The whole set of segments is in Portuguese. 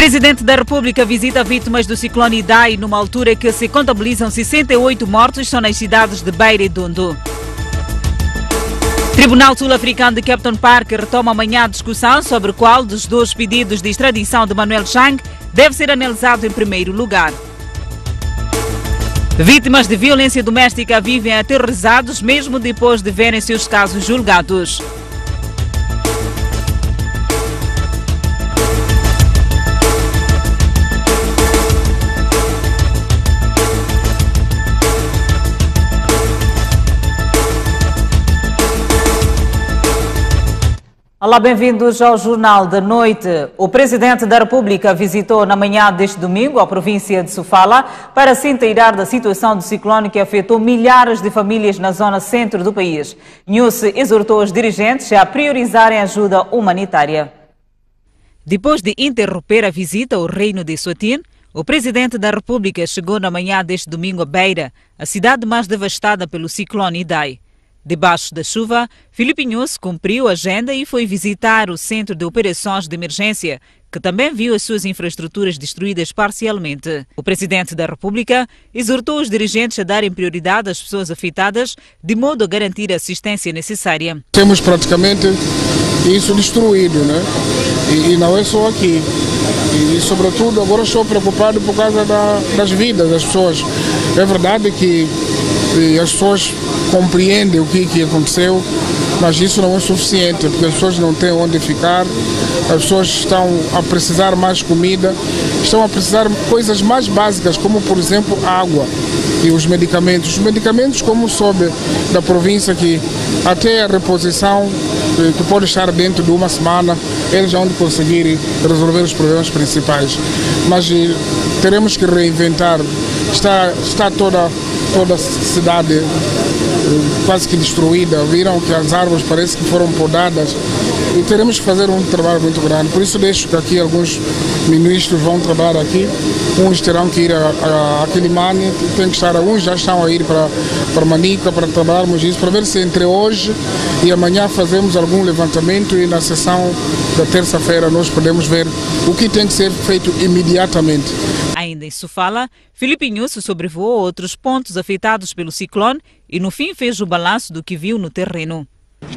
Presidente da República visita vítimas do ciclone Idai numa altura que se contabilizam 68 mortos só nas cidades de Beira e Dondo. Tribunal Sul-Africano de Captain Park retoma amanhã a discussão sobre qual dos dois pedidos de extradição de Manuel Chang deve ser analisado em primeiro lugar. Vítimas de violência doméstica vivem aterrorizados mesmo depois de verem seus casos julgados. Olá, bem-vindos ao Jornal da Noite. O Presidente da República visitou na manhã deste domingo a província de Sofala para se inteirar da situação do ciclone que afetou milhares de famílias na zona centro do país. Nyusi exortou os dirigentes a priorizarem a ajuda humanitária. Depois de interromper a visita ao Reino de Eswatini, o Presidente da República chegou na manhã deste domingo a Beira, a cidade mais devastada pelo ciclone Idai. Debaixo da chuva, Filipe Nyusi cumpriu a agenda e foi visitar o Centro de Operações de Emergência, que também viu as suas infraestruturas destruídas parcialmente. O Presidente da República exortou os dirigentes a darem prioridade às pessoas afetadas, de modo a garantir a assistência necessária. Temos praticamente isso destruído, né? E não é só aqui. E, sobretudo, agora estou preocupado por causa das vidas das pessoas. É verdade que as pessoas compreendem o que aconteceu, mas isso não é suficiente, porque as pessoas não têm onde ficar, as pessoas estão a precisar mais comida, estão a precisar coisas mais básicas, como, por exemplo, água e os medicamentos. Os medicamentos, como soube da província, que até a reposição, que pode estar dentro de uma semana, eles vão conseguir resolver os problemas principais. Mas teremos que reinventar. Está toda a cidade quase que destruída. Viram que as árvores parece que foram podadas e teremos que fazer um trabalho muito grande. Por isso deixo que aqui alguns ministros vão trabalhar aqui. Uns terão que ir a Quilimane, tem que estar, alguns já estão a ir para Manica para trabalharmos isso, para ver se entre hoje e amanhã fazemos algum levantamento e na sessão da terça-feira nós podemos ver o que tem que ser feito imediatamente. Ainda em Sofala, Filipe Nyusi sobrevoou outros pontos afetados pelo ciclone e no fim fez o balanço do que viu no terreno.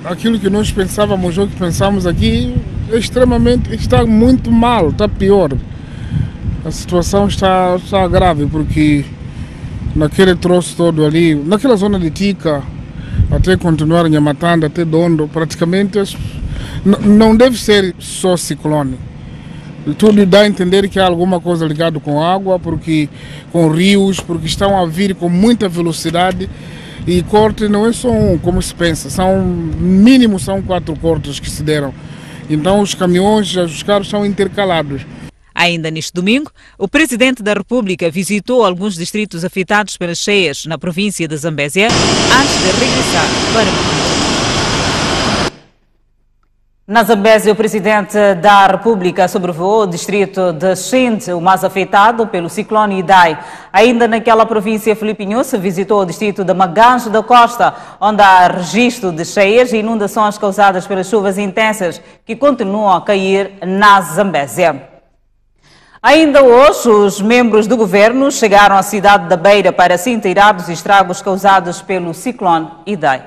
Aquilo que nós pensávamos ou que pensamos aqui está muito mal, está pior. A situação está grave porque naquele troço todo ali, naquela zona de Tica, até continuar em Nhamatanda, até Dondo, praticamente não deve ser só ciclone. Tudo dá a entender que há alguma coisa ligada com água, com rios, porque estão a vir com muita velocidade e corte não é só um, como se pensa, mínimo são 4 cortes que se deram. Então os caminhões, os carros são intercalados. Ainda neste domingo, o Presidente da República visitou alguns distritos afetados pelas cheias na província de Zambésia antes de regressar para Maputo. Na Zambésia, o Presidente da República sobrevoou o distrito de Xinte, o mais afetado pelo ciclone Idai. Ainda naquela província, Filipe Nyusi visitou o distrito de Maganjo da Costa, onde há registro de cheias e inundações causadas pelas chuvas intensas que continuam a cair na Zambésia. Ainda hoje, os membros do governo chegaram à cidade da Beira para se inteirar dos estragos causados pelo ciclone Idai.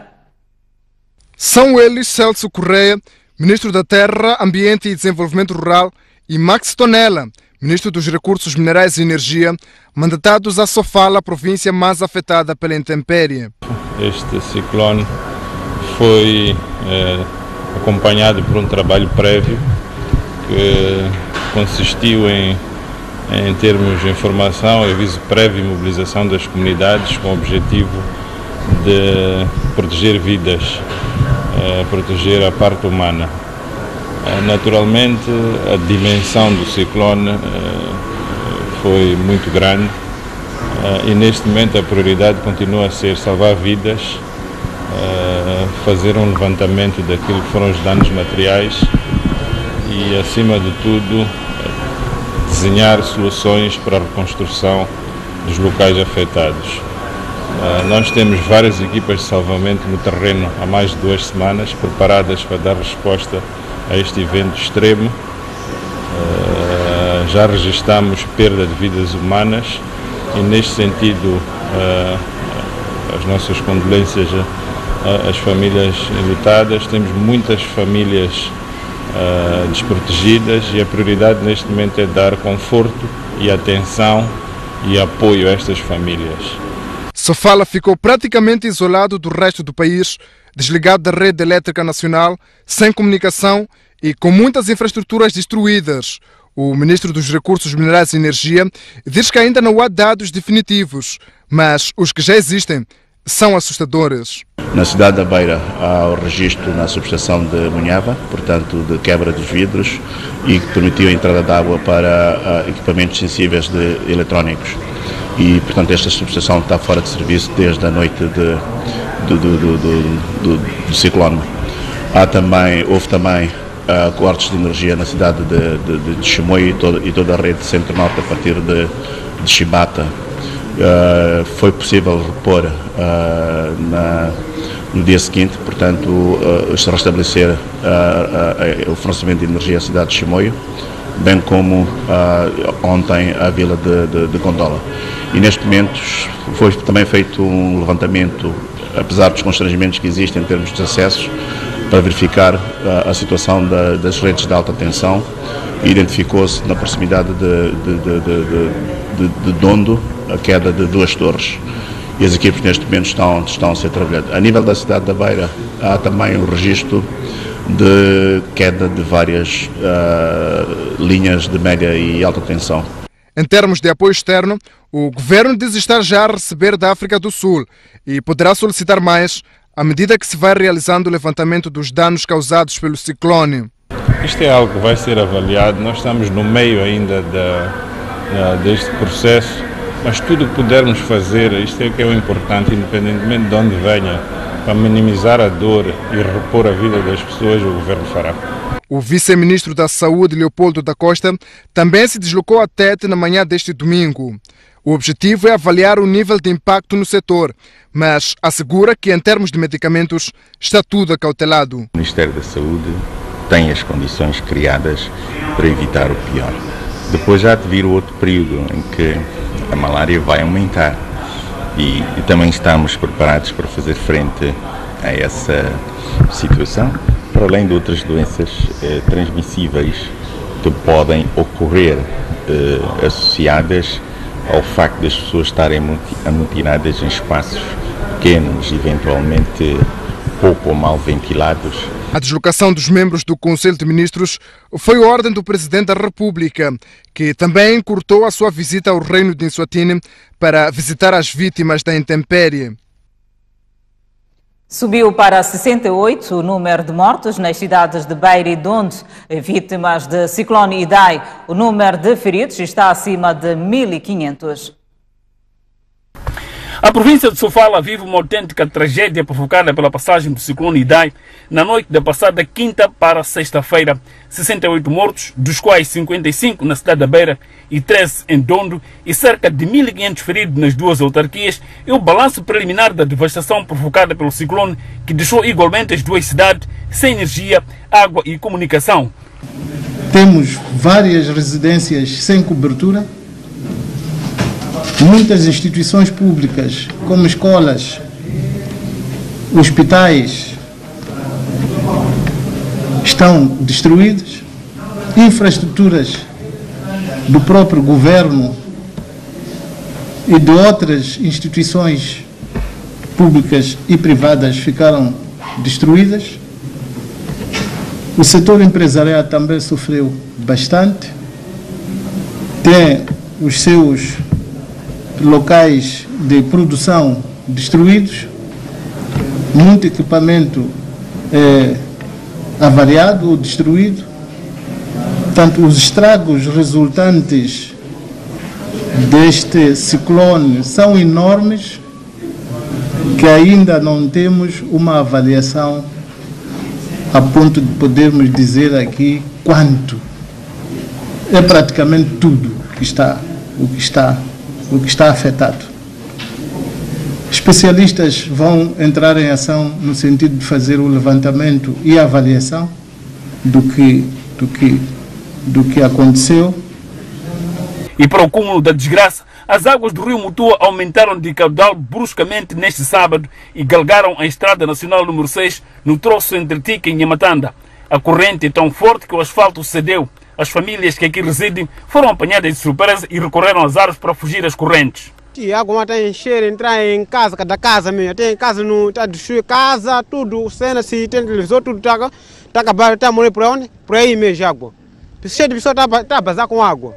São eles Celso Correia, Ministro da Terra, Ambiente e Desenvolvimento Rural, e Max Tonela, Ministro dos Recursos Minerais e Energia, mandatados a Sofala, a província mais afetada pela intempérie. Este ciclone foi acompanhado por um trabalho prévio que consistiu em termos de informação e aviso prévio e mobilização das comunidades com o objetivo de proteger vidas, proteger a parte humana. Naturalmente, a dimensão do ciclone foi muito grande e neste momento a prioridade continua a ser salvar vidas, fazer um levantamento daquilo que foram os danos materiais e, acima de tudo, desenhar soluções para a reconstrução dos locais afetados. Nós temos várias equipas de salvamento no terreno há mais de 2 semanas, preparadas para dar resposta a este evento extremo. já registramos perda de vidas humanas e, neste sentido, as nossas condolências às famílias enlutadas. Temos muitas famílias desprotegidas e a prioridade neste momento é dar conforto e atenção e apoio a estas famílias. Sofala ficou praticamente isolado do resto do país, desligado da rede elétrica nacional, sem comunicação e com muitas infraestruturas destruídas. O ministro dos Recursos Minerais e Energia diz que ainda não há dados definitivos, mas os que já existem são assustadores. Na cidade da Beira há o registro na subestação de Munhava, portanto de quebra dos vidros, e que permitiu a entrada de água para equipamentos sensíveis eletrónicos. E, portanto, esta subestação está fora de serviço desde a noite do ciclone. Houve também cortes de energia na cidade de Chimoio e toda a rede centro-norte a partir de Chibata. Foi possível repor no dia seguinte, portanto, se restabelecer o fornecimento de energia à cidade de Chimoio, bem como ontem à vila de Gondola. E neste momento foi também feito um levantamento, apesar dos constrangimentos que existem em termos de acessos, para verificar a situação das redes de alta tensão, e identificou-se na proximidade de Dondo a queda de 2 torres. E as equipes neste momento estão a ser trabalhadas. A nível da cidade da Beira há também o registro de queda de várias linhas de média e alta tensão. Em termos de apoio externo, o governo diz estar já a receber da África do Sul e poderá solicitar mais à medida que se vai realizando o levantamento dos danos causados pelo ciclone. Isto é algo que vai ser avaliado. Nós estamos no meio ainda deste processo, mas tudo o que pudermos fazer, isto é o que é o importante, independentemente de onde venha, para minimizar a dor e repor a vida das pessoas, o governo fará. O vice-ministro da Saúde, Leopoldo da Costa, também se deslocou a Tete na manhã deste domingo. O objetivo é avaliar o nível de impacto no setor, mas assegura que, em termos de medicamentos, está tudo acautelado. O Ministério da Saúde tem as condições criadas para evitar o pior. Depois há de vir o outro período em que a malária vai aumentar e também estamos preparados para fazer frente a essa situação, para além de outras doenças transmissíveis que podem ocorrer associadas ao facto das pessoas estarem amotinadas em espaços pequenos, eventualmente pouco ou mal ventilados. A deslocação dos membros do Conselho de Ministros foi ordem do Presidente da República, que também encurtou a sua visita ao Reino de Eswatini para visitar as vítimas da intempérie. Subiu para 68 o número de mortos nas cidades de Beira e Dondo, vítimas de ciclone Idai. O número de feridos está acima de 1.500. A província de Sofala vive uma autêntica tragédia provocada pela passagem do ciclone Idai na noite da passada quinta para sexta-feira. 68 mortos, dos quais 55 na cidade da Beira e 13 em Dondo, e cerca de 1.500 feridos nas duas autarquias, é o balanço preliminar da devastação provocada pelo ciclone, que deixou igualmente as duas cidades sem energia, água e comunicação. Temos várias residências sem cobertura, muitas instituições públicas, como escolas, hospitais, estão destruídas, infraestruturas do próprio governo e de outras instituições públicas e privadas ficaram destruídas. O setor empresarial também sofreu bastante, tem os seus locais de produção destruídos, muito equipamento avariado ou destruído. Portanto, os estragos resultantes deste ciclone são enormes, que ainda não temos uma avaliação a ponto de podermos dizer aqui quanto. É praticamente tudo o que está afetado. Especialistas vão entrar em ação no sentido de fazer o levantamento e a avaliação do que aconteceu E para o cúmulo da desgraça, as águas do rio Mutua aumentaram de caudal bruscamente neste sábado e galgaram a estrada nacional número 6 no troço entre Tica e Nhamatanda. A corrente é tão forte que o asfalto cedeu. As famílias que aqui residem foram apanhadas de surpresa e recorreram às árvores para fugir das correntes. A água está a encher, entrar em casa, cada casa mesmo. Tem casa, está a destruir casa, tudo, cena, se tem televisor, tudo está acabado, está a morrer por onde? Por aí mesmo, água. Cheio de pessoas está a bazar com água.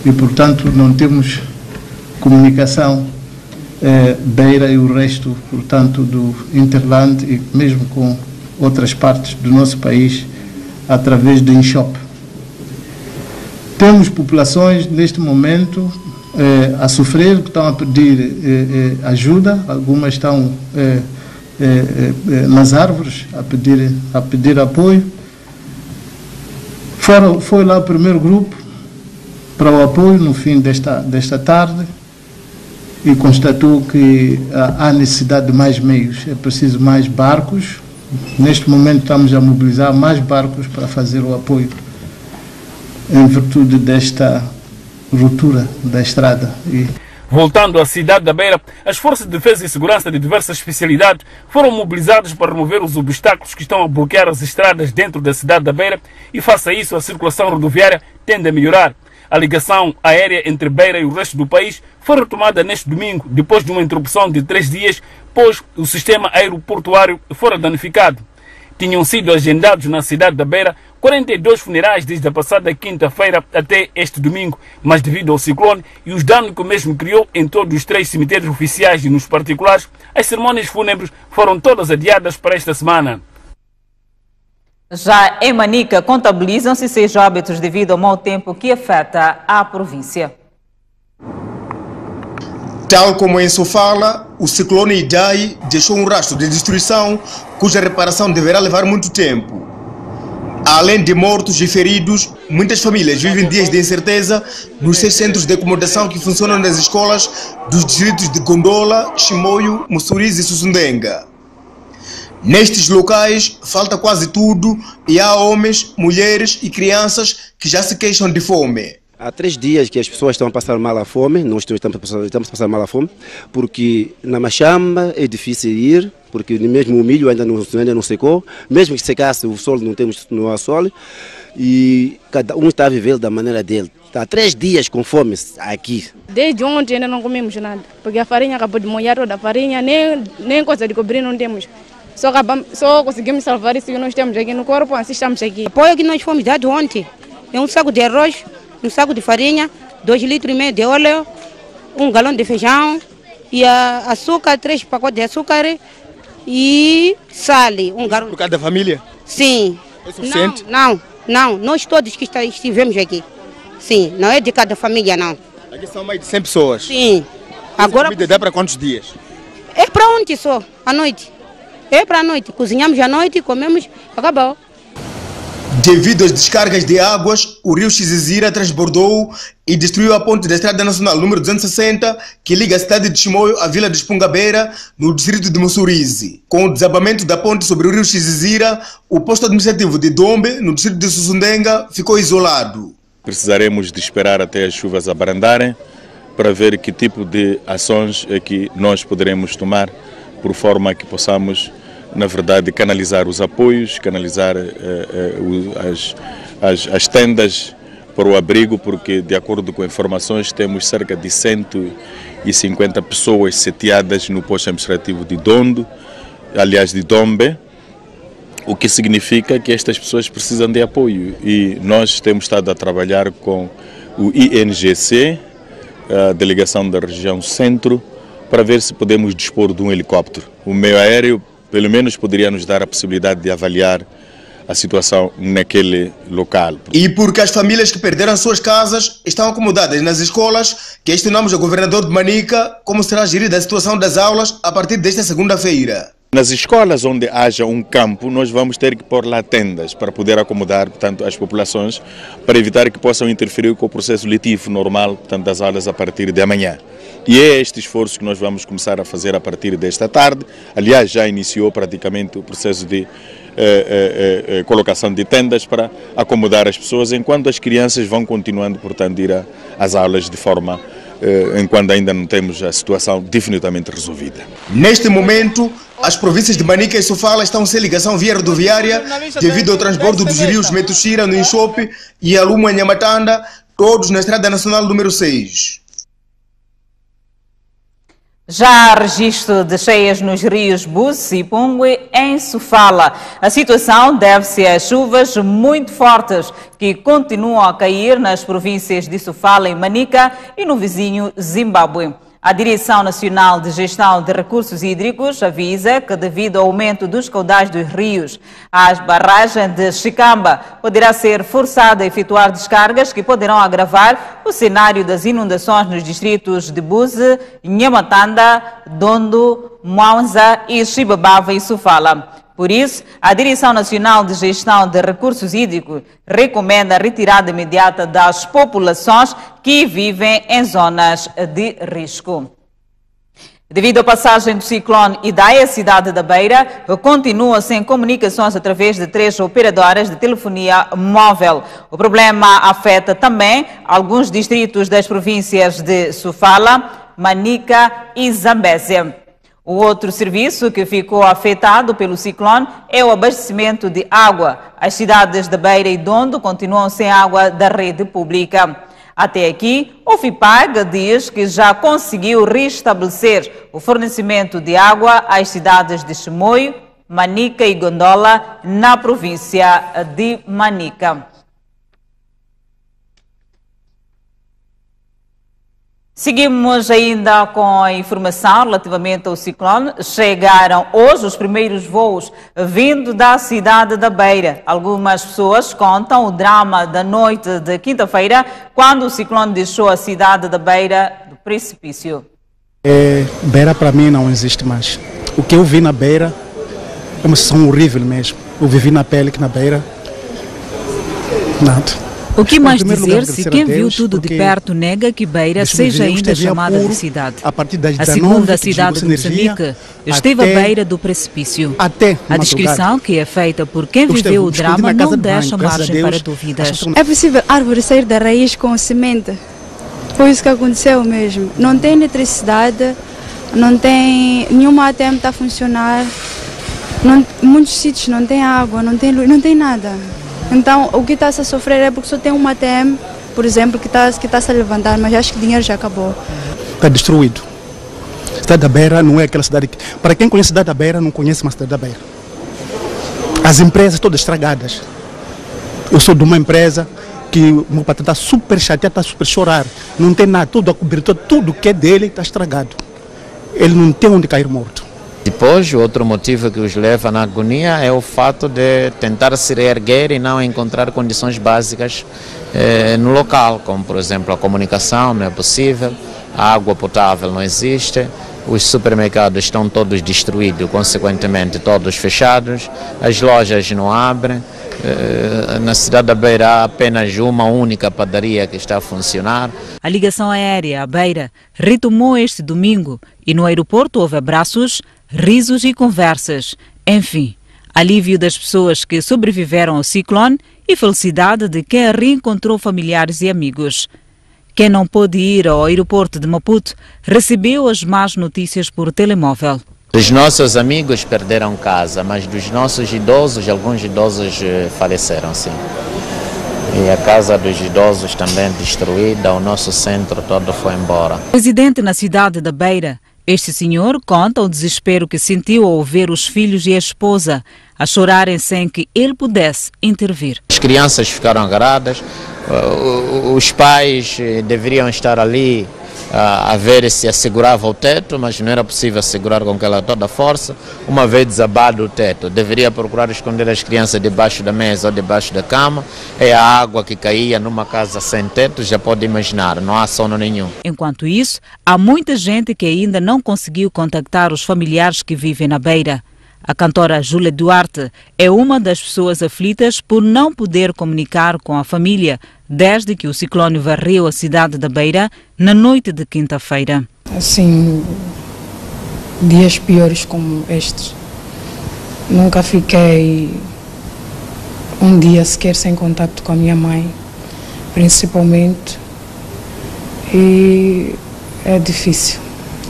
E, portanto, não temos comunicação Beira e o resto, portanto, do Interland e mesmo com outras partes do nosso país através do INSHOP. Temos populações neste momento a sofrer, que estão a pedir ajuda, algumas estão nas árvores a pedir apoio. Foi lá o primeiro grupo para o apoio no fim desta tarde e constatou que há necessidade de mais meios, é preciso mais barcos. Neste momento estamos a mobilizar mais barcos para fazer o apoio em virtude desta ruptura da estrada. Voltando à cidade da Beira, as forças de defesa e segurança de diversas especialidades foram mobilizadas para remover os obstáculos que estão a bloquear as estradas dentro da cidade da Beira e, face a isso, a circulação rodoviária tende a melhorar. A ligação aérea entre Beira e o resto do país foi retomada neste domingo, depois de uma interrupção de 3 dias, pois o sistema aeroportuário fora danificado. Tinham sido agendados na cidade da Beira 42 funerais desde a passada quinta-feira até este domingo, mas devido ao ciclone e os danos que o mesmo criou em todos os 3 cemitérios oficiais e nos particulares, as cerimônias fúnebres foram todas adiadas para esta semana. Já em Manica, contabilizam-se 6 óbitos devido ao mau tempo que afeta a província. Tal como em Sofala, o ciclone Idai deixou um rastro de destruição cuja reparação deverá levar muito tempo. Além de mortos e feridos, muitas famílias vivem dias de incerteza nos 6 centros de acomodação que funcionam nas escolas dos distritos de Gondola, Chimoio, Mussurize e Sussundenga. Nestes locais falta quase tudo e há homens, mulheres e crianças que já se queixam de fome. Há 3 dias que as pessoas estão a passar mal a fome, nós estamos a passar mal a fome, porque na Machamba é difícil ir, porque mesmo o milho ainda não secou, mesmo que secasse o sol não há sol, e cada um está a viver da maneira dele. Há 3 dias com fome aqui. Desde ontem ainda não comemos nada, porque a farinha acabou de molhar toda a farinha, nem coisa de cobrir não temos. Só conseguimos salvar isso que nós temos aqui no corpo, assim estamos aqui. O apoio que nós fomos dados ontem é um saco de arroz, um saco de farinha, 2,5 litros de óleo, 1 galão de feijão e açúcar, 3 pacotes de açúcar e sal, 1 galão. Por cada família? Sim. É suficiente? Não, nós todos que estivemos aqui. Sim, não é de cada família, não. Aqui são mais de 100 pessoas? Sim. Agora, a comida dá para quantos dias? É para ontem só, à noite. É para a noite, cozinhamos à noite, comemos, acabou. Devido às descargas de águas, o rio Xizira transbordou e destruiu a ponte da Estrada Nacional número 260, que liga a cidade de Chimoio à vila de Espungabeira, no distrito de Mussurize. Com o desabamento da ponte sobre o rio Xizira, o posto administrativo de Dombe, no distrito de Sussundenga, ficou isolado. Precisaremos de esperar até as chuvas abrandarem para ver que tipo de ações é que nós poderemos tomar, por forma que possamos, na verdade, canalizar os apoios, canalizar as tendas para o abrigo, porque, de acordo com informações, temos cerca de 150 pessoas seteadas no posto administrativo de Dondo, aliás, de Dombe, o que significa que estas pessoas precisam de apoio. E nós temos estado a trabalhar com o INGC, a delegação da região Centro, para ver se podemos dispor de um helicóptero. O meio aéreo, pelo menos, poderia nos dar a possibilidade de avaliar a situação naquele local. E porque as famílias que perderam suas casas estão acomodadas nas escolas, questionamos ao governador de Manica como será gerida a situação das aulas a partir desta segunda-feira. Nas escolas onde haja um campo, nós vamos ter que pôr lá tendas para poder acomodar, portanto, as populações, para evitar que possam interferir com o processo letivo normal, portanto, das aulas a partir de amanhã. E é este esforço que nós vamos começar a fazer a partir desta tarde. Aliás, já iniciou praticamente o processo de colocação de tendas para acomodar as pessoas, enquanto as crianças vão continuando, portanto, ir às aulas de forma, enquanto ainda não temos a situação definitivamente resolvida. Neste momento, as províncias de Manica e Sofala estão sem ligação via rodoviária devido ao transbordo dos rios Metuxira, no Inchope, e Alumo, em Nhamatanda, todos na Estrada Nacional número 6. Já há registro de cheias nos rios Búzios e Pungue em Sofala. A situação deve-se às chuvas muito fortes que continuam a cair nas províncias de Sofala e Manica e no vizinho Zimbábue. A Direção Nacional de Gestão de Recursos Hídricos avisa que, devido ao aumento dos caudais dos rios, a barragem de Chicamba poderá ser forçada a efetuar descargas que poderão agravar o cenário das inundações nos distritos de Buzi, Nhamatanda, Dondo, Mwanza e Chibabava e Sofala. Por isso, a Direção Nacional de Gestão de Recursos Hídricos recomenda a retirada imediata das populações que vivem em zonas de risco. Devido à passagem do ciclone Idai, a cidade da Beira continua sem comunicações através de 3 operadoras de telefonia móvel. O problema afeta também alguns distritos das províncias de Sofala, Manica e Zambésia. O outro serviço que ficou afetado pelo ciclone é o abastecimento de água. As cidades da Beira e Dondo continuam sem água da rede pública. Até aqui, o FIPAG diz que já conseguiu restabelecer o fornecimento de água às cidades de Chimoio, Manica e Gondola, na província de Manica. Seguimos ainda com a informação relativamente ao ciclone. Chegaram hoje os primeiros voos vindo da cidade da Beira. Algumas pessoas contam o drama da noite de quinta-feira, quando o ciclone deixou a cidade da Beira do precipício. Beira para mim não existe mais. O que eu vi na Beira é uma situação horrível mesmo. Eu vivi na pele que na Beira, nada. O que mais dizer se quem viu tudo de perto nega que Beira seja ainda chamada de cidade? A segunda cidade de Moçambique esteve à beira do precipício. A descrição que é feita por quem viveu o drama não deixa margem para dúvidas. É possível a árvore sair da raiz com semente. Foi isso que aconteceu mesmo. Não tem eletricidade, não tem nenhuma ATM está a funcionar, muitos sítios não tem água, não tem luz, não tem nada. Então, o que está-se a sofrer é porque só tem uma ATM, por exemplo, que está-se a levantar, mas acho que o dinheiro já acabou. Está destruído. A cidade da Beira não é aquela cidade que... Para quem conhece a cidade da Beira, não conhece uma cidade da Beira. As empresas todas estragadas. Eu sou de uma empresa que o meu patrão está super chateado, está super a chorar. Não tem nada, tudo a cobertura, tudo que é dele está estragado. Ele não tem onde cair morto. Depois, o outro motivo que os leva na agonia é o fato de tentar se reerguer e não encontrar condições básicas no local, como por exemplo a comunicação não é possível, a água potável não existe, os supermercados estão todos destruídos, consequentemente todos fechados, as lojas não abrem. Na cidade da Beira há apenas uma única padaria que está a funcionar. A ligação aérea à Beira retomou este domingo e no aeroporto houve abraços, risos e conversas. Enfim, alívio das pessoas que sobreviveram ao ciclone e felicidade de quem reencontrou familiares e amigos. Quem não pôde ir ao aeroporto de Maputo recebeu as más notícias por telemóvel. Os nossos amigos perderam casa, mas dos nossos idosos, alguns idosos faleceram, sim. E a casa dos idosos também destruída, o nosso centro todo foi embora. Residente na cidade da Beira, este senhor conta o desespero que sentiu ao ver os filhos e a esposa a chorarem sem que ele pudesse intervir. As crianças ficaram agarradas, os pais deveriam estar ali a ver se assegurava o teto, mas não era possível assegurar com toda a força. Uma vez desabado o teto, deveria procurar esconder as crianças debaixo da mesa ou debaixo da cama. É a água que caía numa casa sem teto, já pode imaginar, não há sono nenhum. Enquanto isso, há muita gente que ainda não conseguiu contactar os familiares que vivem na Beira. A cantora Júlia Duarte é uma das pessoas aflitas por não poder comunicar com a família desde que o ciclone varreu a cidade da Beira na noite de quinta-feira. Assim, dias piores como estes, Nunca fiquei um dia sequer sem contato com a minha mãe, principalmente. E é difícil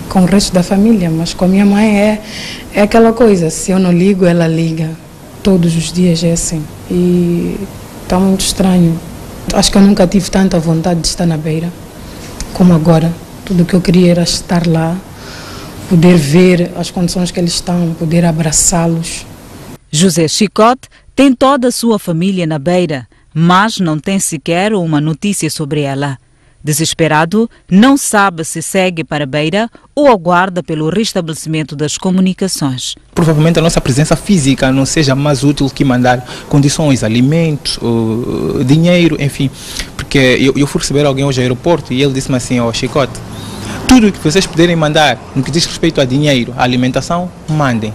com o resto da família, mas com a minha mãe é aquela coisa, se eu não ligo, ela liga. Todos os dias é assim. E está muito estranho. Acho que eu nunca tive tanta vontade de estar na Beira como agora. Tudo o que eu queria era estar lá, poder ver as condições que eles estão, poder abraçá-los. José Chicote tem toda a sua família na Beira, mas não tem sequer uma notícia sobre ela. Desesperado, não sabe se segue para Beira ou aguarda pelo restabelecimento das comunicações. Provavelmente a nossa presença física não seja mais útil que mandar condições, alimentos, dinheiro, enfim. Porque eu fui receber alguém hoje ao aeroporto e ele disse-me assim, Chicote, tudo que vocês puderem mandar no que diz respeito a dinheiro, a alimentação, mandem.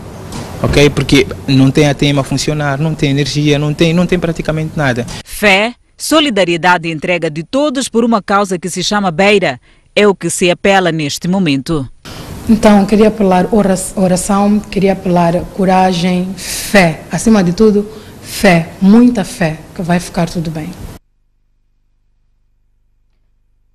Ok? Porque não tem a tema a funcionar, não tem energia, não tem praticamente nada. Fé, solidariedade e entrega de todos por uma causa que se chama Beira é o que se apela neste momento. Então, queria apelar oração, queria apelar coragem, fé. Acima de tudo, fé, muita fé, que vai ficar tudo bem.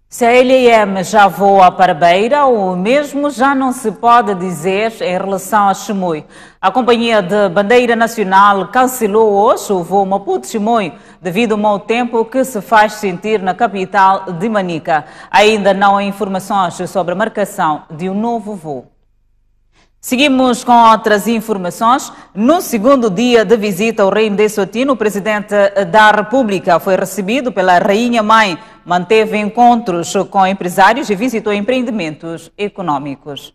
Se a LM já voa para Beira, o mesmo já não se pode dizer em relação a Chimoio. A Companhia de Bandeira Nacional cancelou hoje o voo Maputo-Chimoio devido ao mau tempo que se faz sentir na capital de Manica. Ainda não há informações sobre a marcação de um novo voo. Seguimos com outras informações. No segundo dia de visita ao Reino de Eswatini, o Presidente da República foi recebido pela Rainha Mãe, manteve encontros com empresários e visitou empreendimentos econômicos.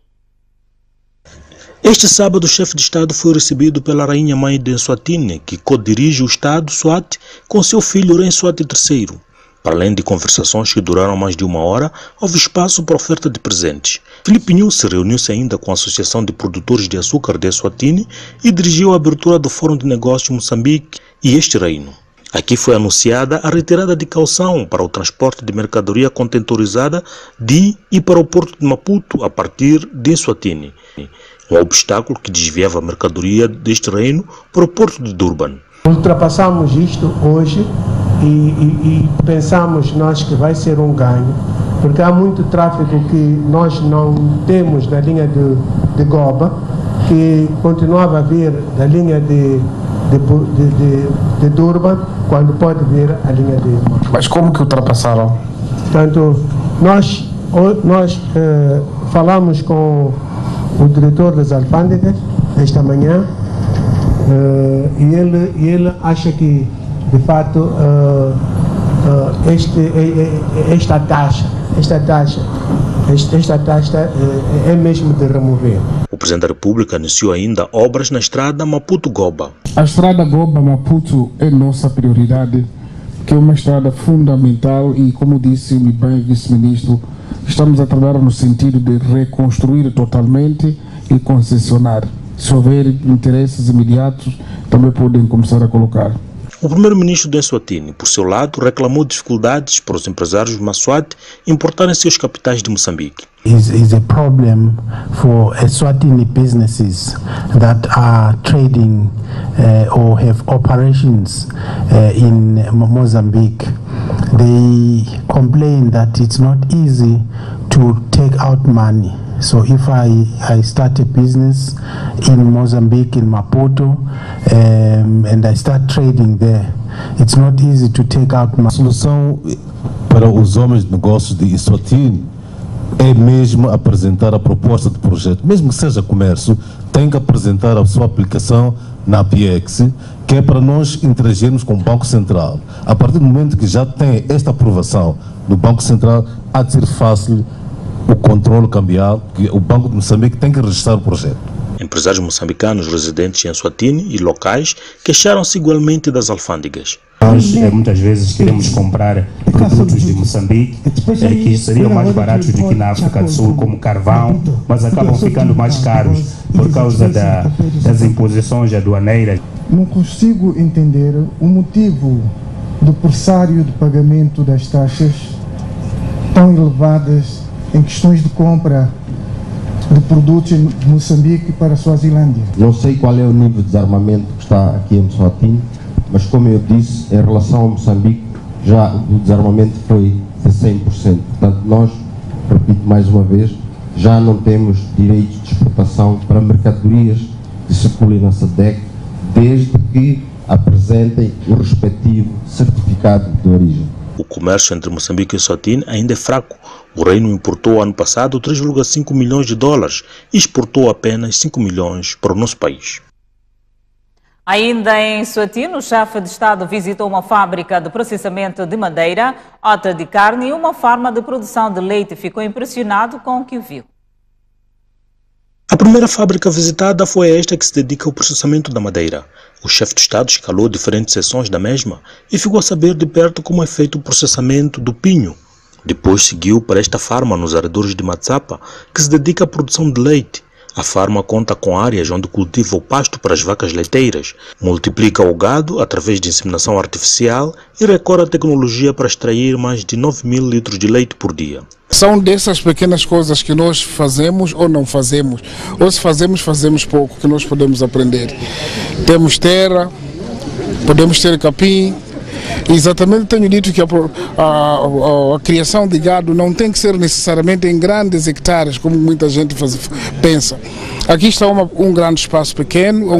Este sábado, o chefe de Estado foi recebido pela Rainha Mãe de Eswatini, que co-dirige o Estado Swati com seu filho Rensuati III. Para além de conversações que duraram mais de 1 hora, houve espaço para oferta de presentes. Filipe Nyusi reuniu-se ainda com a Associação de Produtores de Açúcar de Eswatini e dirigiu a abertura do Fórum de Negócios Moçambique e este reino. Aqui foi anunciada a retirada de caução para o transporte de mercadoria contentorizada de e para o porto de Maputo a partir de Eswatini, um obstáculo que desviava a mercadoria deste reino para o porto de Durban. Ultrapassamos isto hoje e pensamos nós que vai ser um ganho, porque há muito tráfego que nós não temos na linha de Goba, que continuava a vir da linha de Durban, quando pode vir a linha de Maputo. Mas como que ultrapassaram? Portanto, nós falamos com o diretor das alfândegas esta manhã e ele acha que, de fato, esta taxa é mesmo de remover. O Presidente da República anunciou ainda obras na estrada Maputo-Goba. A estrada Goba-Maputo é nossa prioridade, que é uma estrada fundamental e, como disse bem o Vice-Ministro, estamos a trabalhar no sentido de reconstruir totalmente e concessionar. Se houver interesses imediatos, também podem começar a colocar. O primeiro-ministro de Eswatini, por seu lado, reclamou dificuldades para os empresários Maswati importarem seus capitais de Moçambique. Is a problem for Eswatini businesses that are trading or have operations in Mozambique. They complain that it's not easy to take out money. So if I start a business in Mozambique, in Maputo, and I start trading there, it's not easy to take out money. A solução para os homens de negócios de Eswatini é mesmo apresentar a proposta de projeto. Mesmo que seja comércio, tem que apresentar a sua aplicação na APEX, que é para nós interagirmos com o Banco Central. A partir do momento que já tem esta aprovação do Banco Central, há de ser fácil o controle cambial, que o Banco de Moçambique tem que registrar o projeto. Empresários moçambicanos residentes em Eswatini e locais queixaram-se igualmente das alfândegas. Nós muitas vezes queremos comprar produtos de Moçambique que seriam mais baratos do que na África do Sul, como carvão, mas acabam ficando mais caros por causa das imposições aduaneiras. Não consigo entender o motivo do pressário de pagamento das taxas tão elevadas em questões de compra de produtos de Moçambique para a Suazilândia. Não sei qual é o nível de desarmamento que está aqui em Eswatini, mas como eu disse, em relação a Moçambique, já o desarmamento foi de 100%. Portanto, nós, repito mais uma vez, já não temos direitos de exportação para mercadorias que circulem na SADC, desde que apresentem o respectivo certificado de origem. O comércio entre Moçambique e Eswatini ainda é fraco. O Reino importou ano passado 3,5 milhões de dólares e exportou apenas 5 milhões para o nosso país. Ainda em Eswatini, o chefe de Estado visitou uma fábrica de processamento de madeira, outra de carne e uma farma de produção de leite. Ficou impressionado com o que viu. A primeira fábrica visitada foi esta que se dedica ao processamento da madeira. O chefe de Estado escalou diferentes seções da mesma e ficou a saber de perto como é feito o processamento do pinho. Depois seguiu para esta farma nos arredores de Matsapa, que se dedica à produção de leite. A farma conta com áreas onde cultiva o pasto para as vacas leiteiras, multiplica o gado através de inseminação artificial e recorre à tecnologia para extrair mais de 9.000 litros de leite por dia. São dessas pequenas coisas que nós fazemos ou não fazemos, ou se fazemos, fazemos pouco, que nós podemos aprender. Temos terra, podemos ter capim. Exatamente, tenho dito que a criação de gado não tem que ser necessariamente em grandes hectares, como muita gente pensa. Aqui está um grande espaço pequeno,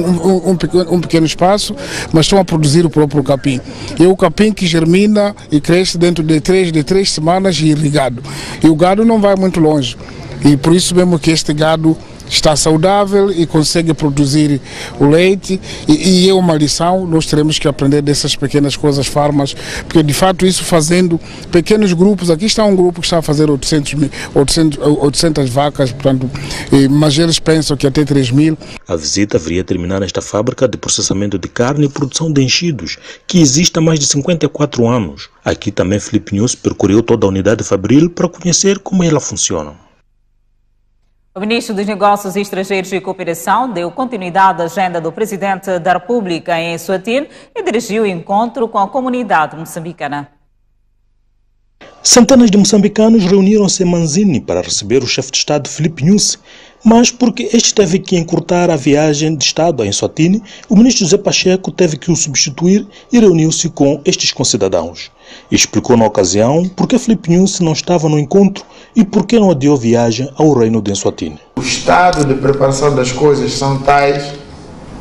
um pequeno espaço, mas estão a produzir o próprio capim. E o capim que germina e cresce dentro de três semanas e irrigado. E o gado não vai muito longe. E por isso mesmo que este gado está saudável e consegue produzir o leite, e é uma lição, nós teremos que aprender dessas pequenas coisas, farmas, porque de fato isso fazendo pequenos grupos, aqui está um grupo que está a fazer 800 vacas, portanto, mas eles pensam que até 3.000. A visita viria terminar nesta fábrica de processamento de carne e produção de enchidos, que existe há mais de 54 anos. Aqui também Filipe News percorreu toda a unidade fabril para conhecer como ela funciona. O ministro dos Negócios Estrangeiros e Cooperação deu continuidade à agenda do presidente da República em Eswatini e dirigiu o encontro com a comunidade moçambicana. Centenas de moçambicanos reuniram-se em Manzini para receber o chefe de Estado Filipe News, mas porque este teve que encurtar a viagem de Estado a Eswatini, o ministro José Pacheco teve que o substituir e reuniu-se com estes concidadãos. Explicou na ocasião por que Filipe News não estava no encontro e por que não adiou viagem ao reino de Eswatini. O estado de preparação das coisas são tais,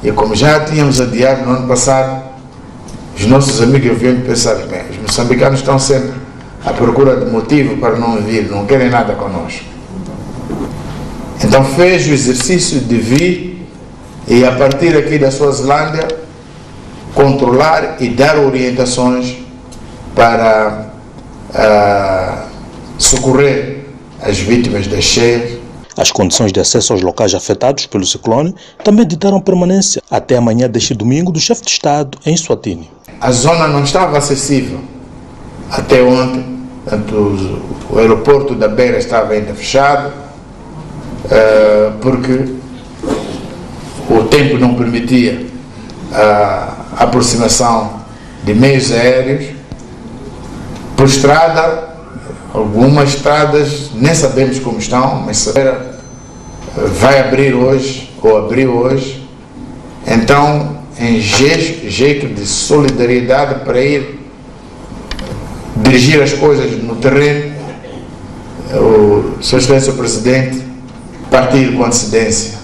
e como já tínhamos adiado no ano passado, os nossos amigos vinham pensar, bem, os moçambicanos estão sempre à procura de motivo para não vir, não querem nada conosco. Então fez o exercício de vir e a partir aqui da Suazilândia controlar e dar orientações para socorrer as vítimas das cheias. As condições de acesso aos locais afetados pelo ciclone também ditaram permanência até amanhã deste domingo do chefe de Estado em Eswatini. A zona não estava acessível até ontem, portanto, o aeroporto da Beira estava ainda fechado, porque o tempo não permitia a aproximação de meios aéreos. Por estrada, algumas estradas nem sabemos como estão, mas vai abrir hoje, ou abriu hoje. Então, em jeito de solidariedade para ir dirigir as coisas no terreno, o Sr. Excelência Presidente partiu com antecedência,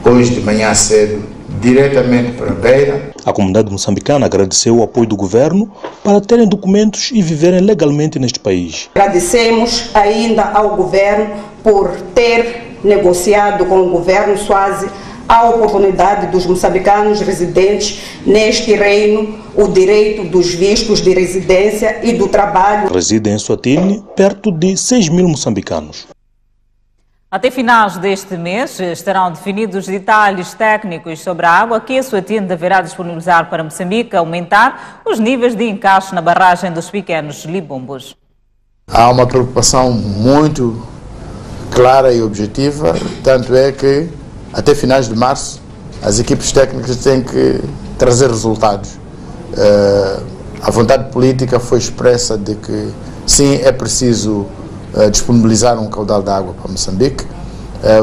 hoje de manhã cedo, diretamente para a Beira. A comunidade moçambicana agradeceu o apoio do governo para terem documentos e viverem legalmente neste país. Agradecemos ainda ao governo por ter negociado com o governo Swazi a oportunidade dos moçambicanos residentes neste reino, o direito dos vistos de residência e do trabalho. Residem em Eswatini perto de 6.000 moçambicanos. Até finais deste mês estarão definidos os detalhes técnicos sobre a água que a Eswatini deverá disponibilizar para Moçambique, aumentar os níveis de encaixe na barragem dos pequenos Libumbos. Há uma preocupação muito clara e objetiva, tanto é que até finais de março as equipes técnicas têm que trazer resultados. A vontade política foi expressa de que sim, é preciso disponibilizar um caudal de água para Moçambique,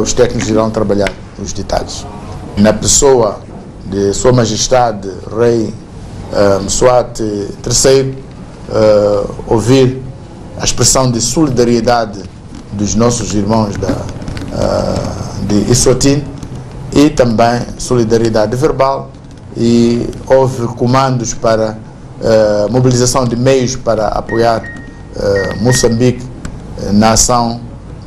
os técnicos irão trabalhar os detalhes. Na pessoa de Sua Majestade Rei Mswati III, ouvir a expressão de solidariedade dos nossos irmãos de Eswatini e também solidariedade verbal, e houve comandos para mobilização de meios para apoiar Moçambique na ação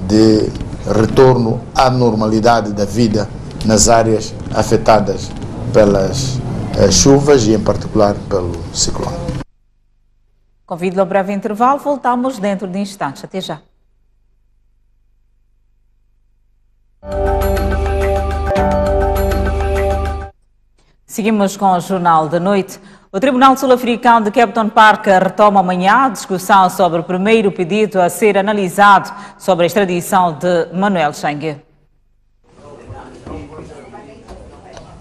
de retorno à normalidade da vida nas áreas afetadas pelas chuvas e em particular pelo ciclone. Convido-lo a breve intervalo, voltamos dentro de instantes. Até já. Seguimos com o Jornal da Noite. O Tribunal Sul-Africano de Capton Park retoma amanhã a discussão sobre o primeiro pedido a ser analisado sobre a extradição de Manuel Chang.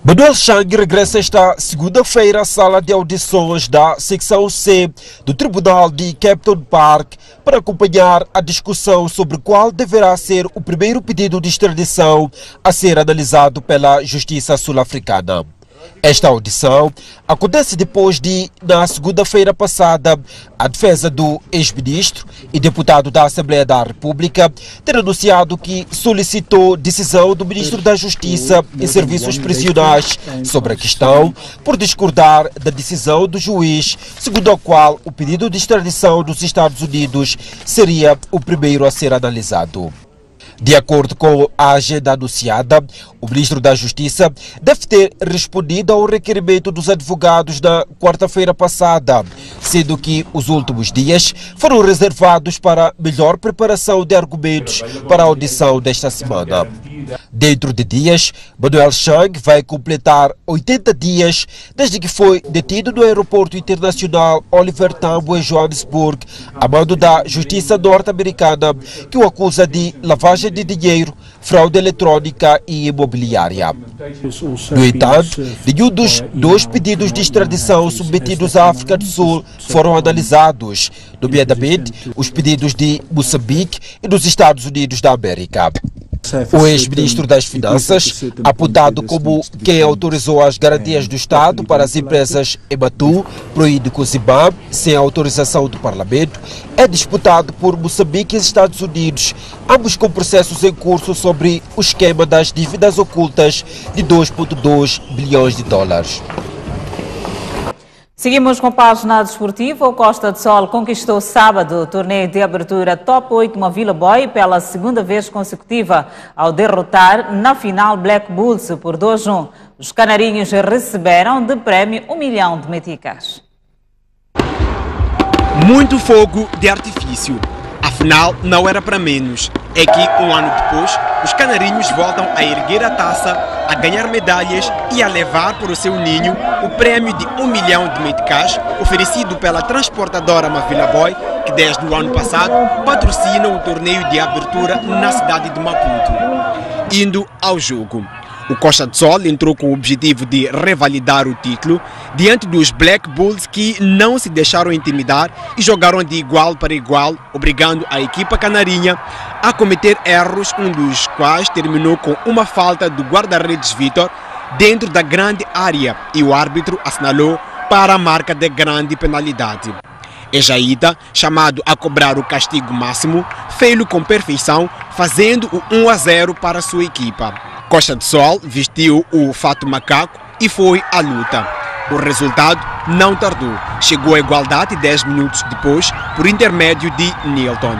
Manuel Chang regressa esta segunda-feira à sala de audições da secção C do Tribunal de Capton Park para acompanhar a discussão sobre qual deverá ser o primeiro pedido de extradição a ser analisado pela Justiça Sul-Africana. Esta audição acontece depois de, na segunda-feira passada, a defesa do ex-ministro e deputado da Assembleia da República ter anunciado que solicitou decisão do ministro da Justiça e Serviços Prisionais sobre a questão por discordar da decisão do juiz, segundo a qual o pedido de extradição dos Estados Unidos seria o primeiro a ser analisado. De acordo com a agenda anunciada, o ministro da Justiça deve ter respondido ao requerimento dos advogados na quarta-feira passada, sendo que os últimos dias foram reservados para melhor preparação de argumentos para a audição desta semana. Dentro de dias, Manuel Chang vai completar 80 dias desde que foi detido no aeroporto internacional Oliver Tambo em Johannesburg, a mando da Justiça norte-americana, que o acusa de lavagem de dinheiro, fraude eletrônica e imobiliária. No entanto, nenhum dos dois pedidos de extradição submetidos à África do Sul foram analisados, nomeadamente os pedidos de Moçambique e dos Estados Unidos da América. O ex-ministro das Finanças, apontado como quem autorizou as garantias do Estado para as empresas Ematu, Proíde Cozimam, sem autorização do Parlamento, é disputado por Moçambique e Estados Unidos, ambos com processos em curso sobre o esquema das dívidas ocultas de 2,2 bilhões de dólares. Seguimos com a página desportiva. O Costa do Sol conquistou sábado o torneio de abertura Top 8 Mavila Boy pela segunda vez consecutiva ao derrotar na final Black Bulls por 2-1. Os canarinhos receberam de prémio 1 milhão de meticas. Muito fogo de artifício. Afinal, não era para menos. É que, um ano depois, os canarinhos voltam a erguer a taça, a ganhar medalhas e a levar para o seu ninho o prémio de 1 milhão de meticais oferecido pela transportadora Mavila Boy, que desde o ano passado patrocina o torneio de abertura na cidade de Maputo. Indo ao jogo. O Costa do Sol entrou com o objetivo de revalidar o título diante dos Black Bulls, que não se deixaram intimidar e jogaram de igual para igual, obrigando a equipa canarinha a cometer erros, um dos quais terminou com uma falta do guarda-redes Vitor dentro da grande área e o árbitro assinalou para a marca de grande penalidade. Ejaíta, chamado a cobrar o castigo máximo, fez-lo com perfeição, fazendo o 1-0 para a sua equipa. Costa do Sol vestiu o fato macaco e foi à luta. O resultado não tardou. Chegou à igualdade 10 minutos depois, por intermédio de Nilton.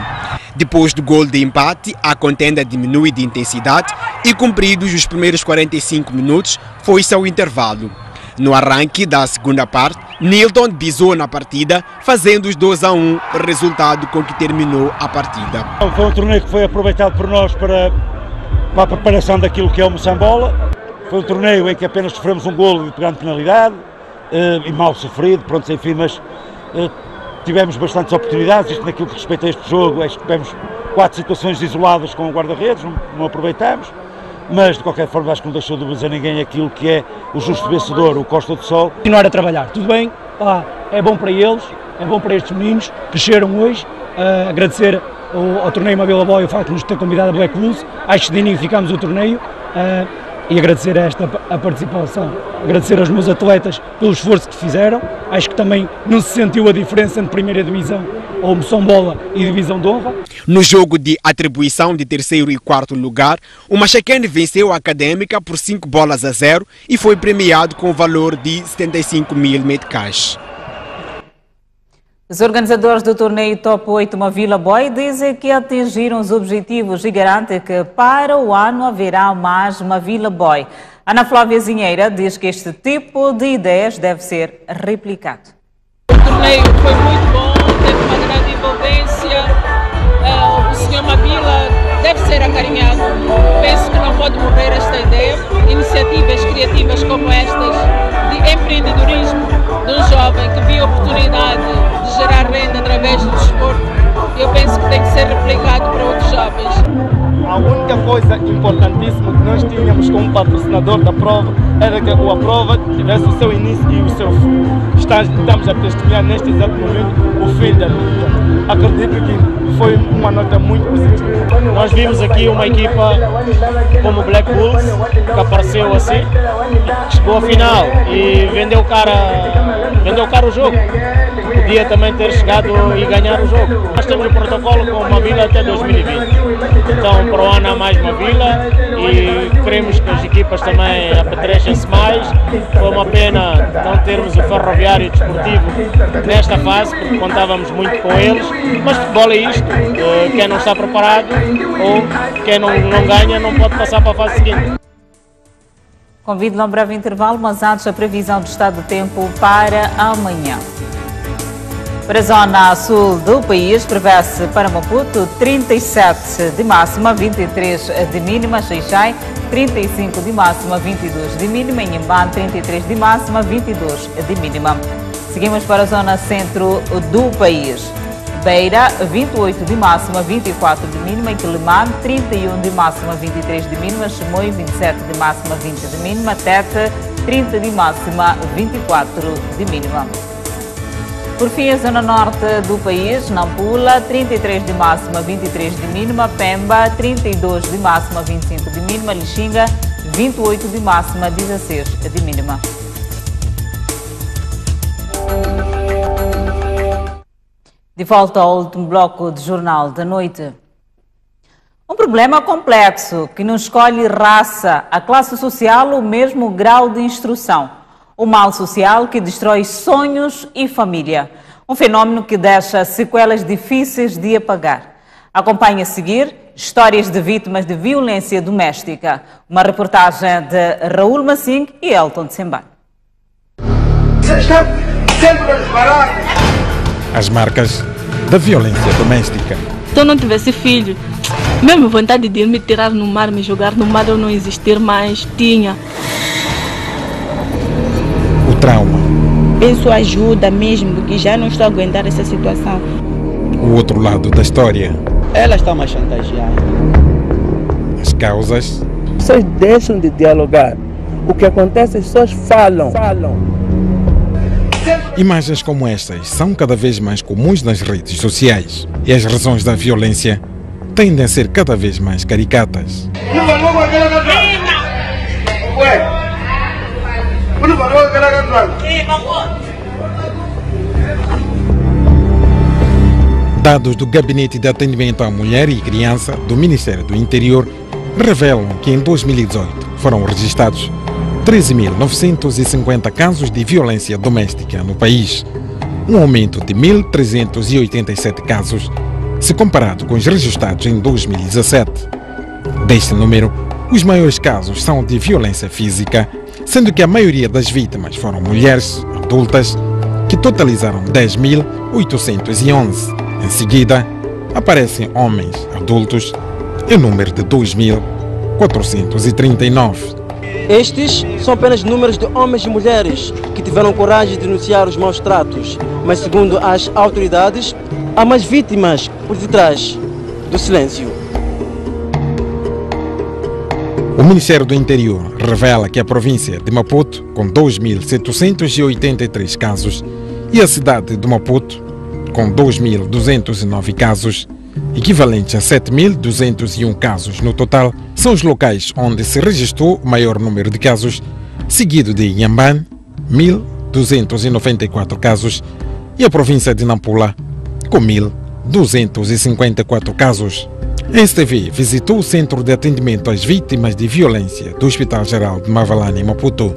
Depois do gol de empate, a contenda diminui de intensidade e, cumpridos os primeiros 45 minutos, foi-se ao intervalo. No arranque da segunda parte, Nilton bisou na partida, fazendo os 2-1, resultado com que terminou a partida. Foi um torneio que foi aproveitado por nós para a preparação daquilo que é o Moçambola. Foi um torneio em que apenas sofremos um golo de grande penalidade e mal sofrido, pronto, enfim, mas tivemos bastantes oportunidades. Isto naquilo que respeita a este jogo, acho que tivemos 4 situações isoladas com o guarda-redes, não aproveitamos, mas de qualquer forma acho que não deixou de dizer a ninguém aquilo que é o justo vencedor, o Costa do Sol. Continuar a trabalhar, tudo bem, é bom para eles, é bom para estes meninos, cresceram hoje, agradecer ao torneio Mavila Boy o facto de nos ter convidado a Black Bulls, acho que dignificamos o torneio e agradecer a participação, agradecer aos meus atletas pelo esforço que fizeram, acho que também não se sentiu a diferença entre primeira divisão ou Moçambola e divisão de honra. No jogo de atribuição de terceiro e quarto lugar, o Machacane venceu a Académica por 5-0 e foi premiado com o valor de 75 mil meticais. Os organizadores do torneio Top 8 Mavila Boy dizem que atingiram os objetivos e garantem que para o ano haverá mais Mavila Boy. Ana Flávia Zinheira diz que este tipo de ideias deve ser replicado. O torneio foi muito bom, teve uma grande envolvência, o senhor Mavila deve ser acarinhado. Penso que não pode morrer esta ideia. Iniciativas criativas como estas de empreendedorismo de um jovem que viu a oportunidade de gerar renda através do desporto, eu penso que tem que ser replicado para outros jovens. A única coisa importantíssima que nós tínhamos como patrocinador da prova era que a prova tivesse o seu início e o seu fim. Estamos a testemunhar neste exato momento o fim da luta. Acredito que foi uma nota muito positiva. Nós vimos aqui uma equipa como o Black Bulls, que apareceu assim, chegou à final e vendeu caro o jogo. Podia também ter chegado e ganhar o jogo. Nós temos o protocolo com uma vila até 2020. Então, para o ano há mais uma vila e queremos que as equipas também apetrechem-se mais. Foi uma pena não termos o Ferroviário Desportivo nesta fase, porque contávamos muito com eles. Mas futebol é isto. Quem não está preparado ou quem não ganha não pode passar para a fase seguinte. Convido-lhe a um breve intervalo, mas antes a previsão do estado do tempo para amanhã. Para a zona sul do país, prevê-se para Maputo 37 de máxima, 23 de mínima, Xai-Xai 35 de máxima, 22 de mínima, Inhambane 33 de máxima, 22 de mínima. Seguimos para a zona centro do país. Beira 28 de máxima, 24 de mínima, Quilimane 31 de máxima, 23 de mínima, Chimoio 27 de máxima, 20 de mínima, Tete 30 de máxima, 24 de mínima. Por fim, a zona norte do país, Nampula, 33 de máxima, 23 de mínima, Pemba, 32 de máxima, 25 de mínima, Lixinga, 28 de máxima, 16 de mínima. De volta ao último bloco do Jornal da Noite. Um problema complexo que não escolhe raça, a classe social ou mesmo grau de instrução. O mal social que destrói sonhos e família. Um fenômeno que deixa sequelas difíceis de apagar. Acompanhe a seguir histórias de vítimas de violência doméstica. Uma reportagem de Raul Massing e Elton de Semban. As marcas da violência doméstica. Se eu não tivesse filho, mesmo vontade de me tirar no mar, me jogar no mar, eu não existir mais, tinha. O trauma. Peço ajuda mesmo, porque já não estou a aguentar essa situação. O outro lado da história. Ela está mais chantageada. As causas. As pessoas deixam de dialogar. O que acontece, as pessoas falam. Imagens como estas são cada vez mais comuns nas redes sociais. E as razões da violência tendem a ser cada vez mais caricatas. Dados do Gabinete de Atendimento à Mulher e Criança do Ministério do Interior revelam que em 2018 foram registrados 13.950 casos de violência doméstica no país, um aumento de 1.387 casos se comparado com os registrados em 2017. Deste número, os maiores casos são de violência física, sendo que a maioria das vítimas foram mulheres adultas, que totalizaram 10.811. Em seguida, aparecem homens adultos, em número de 2.439. Estes são apenas números de homens e mulheres que tiveram coragem de denunciar os maus tratos, mas segundo as autoridades, há mais vítimas por detrás do silêncio. O Ministério do Interior revela que a província de Maputo, com 2.783 casos, e a cidade de Maputo, com 2.209 casos, equivalentes a 7.201 casos no total, são os locais onde se registrou o maior número de casos, seguido de Inhambane, 1.294 casos, e a província de Nampula, com 1.254 casos. A STV visitou o Centro de Atendimento às Vítimas de Violência do Hospital Geral de Mavalane, em Maputo.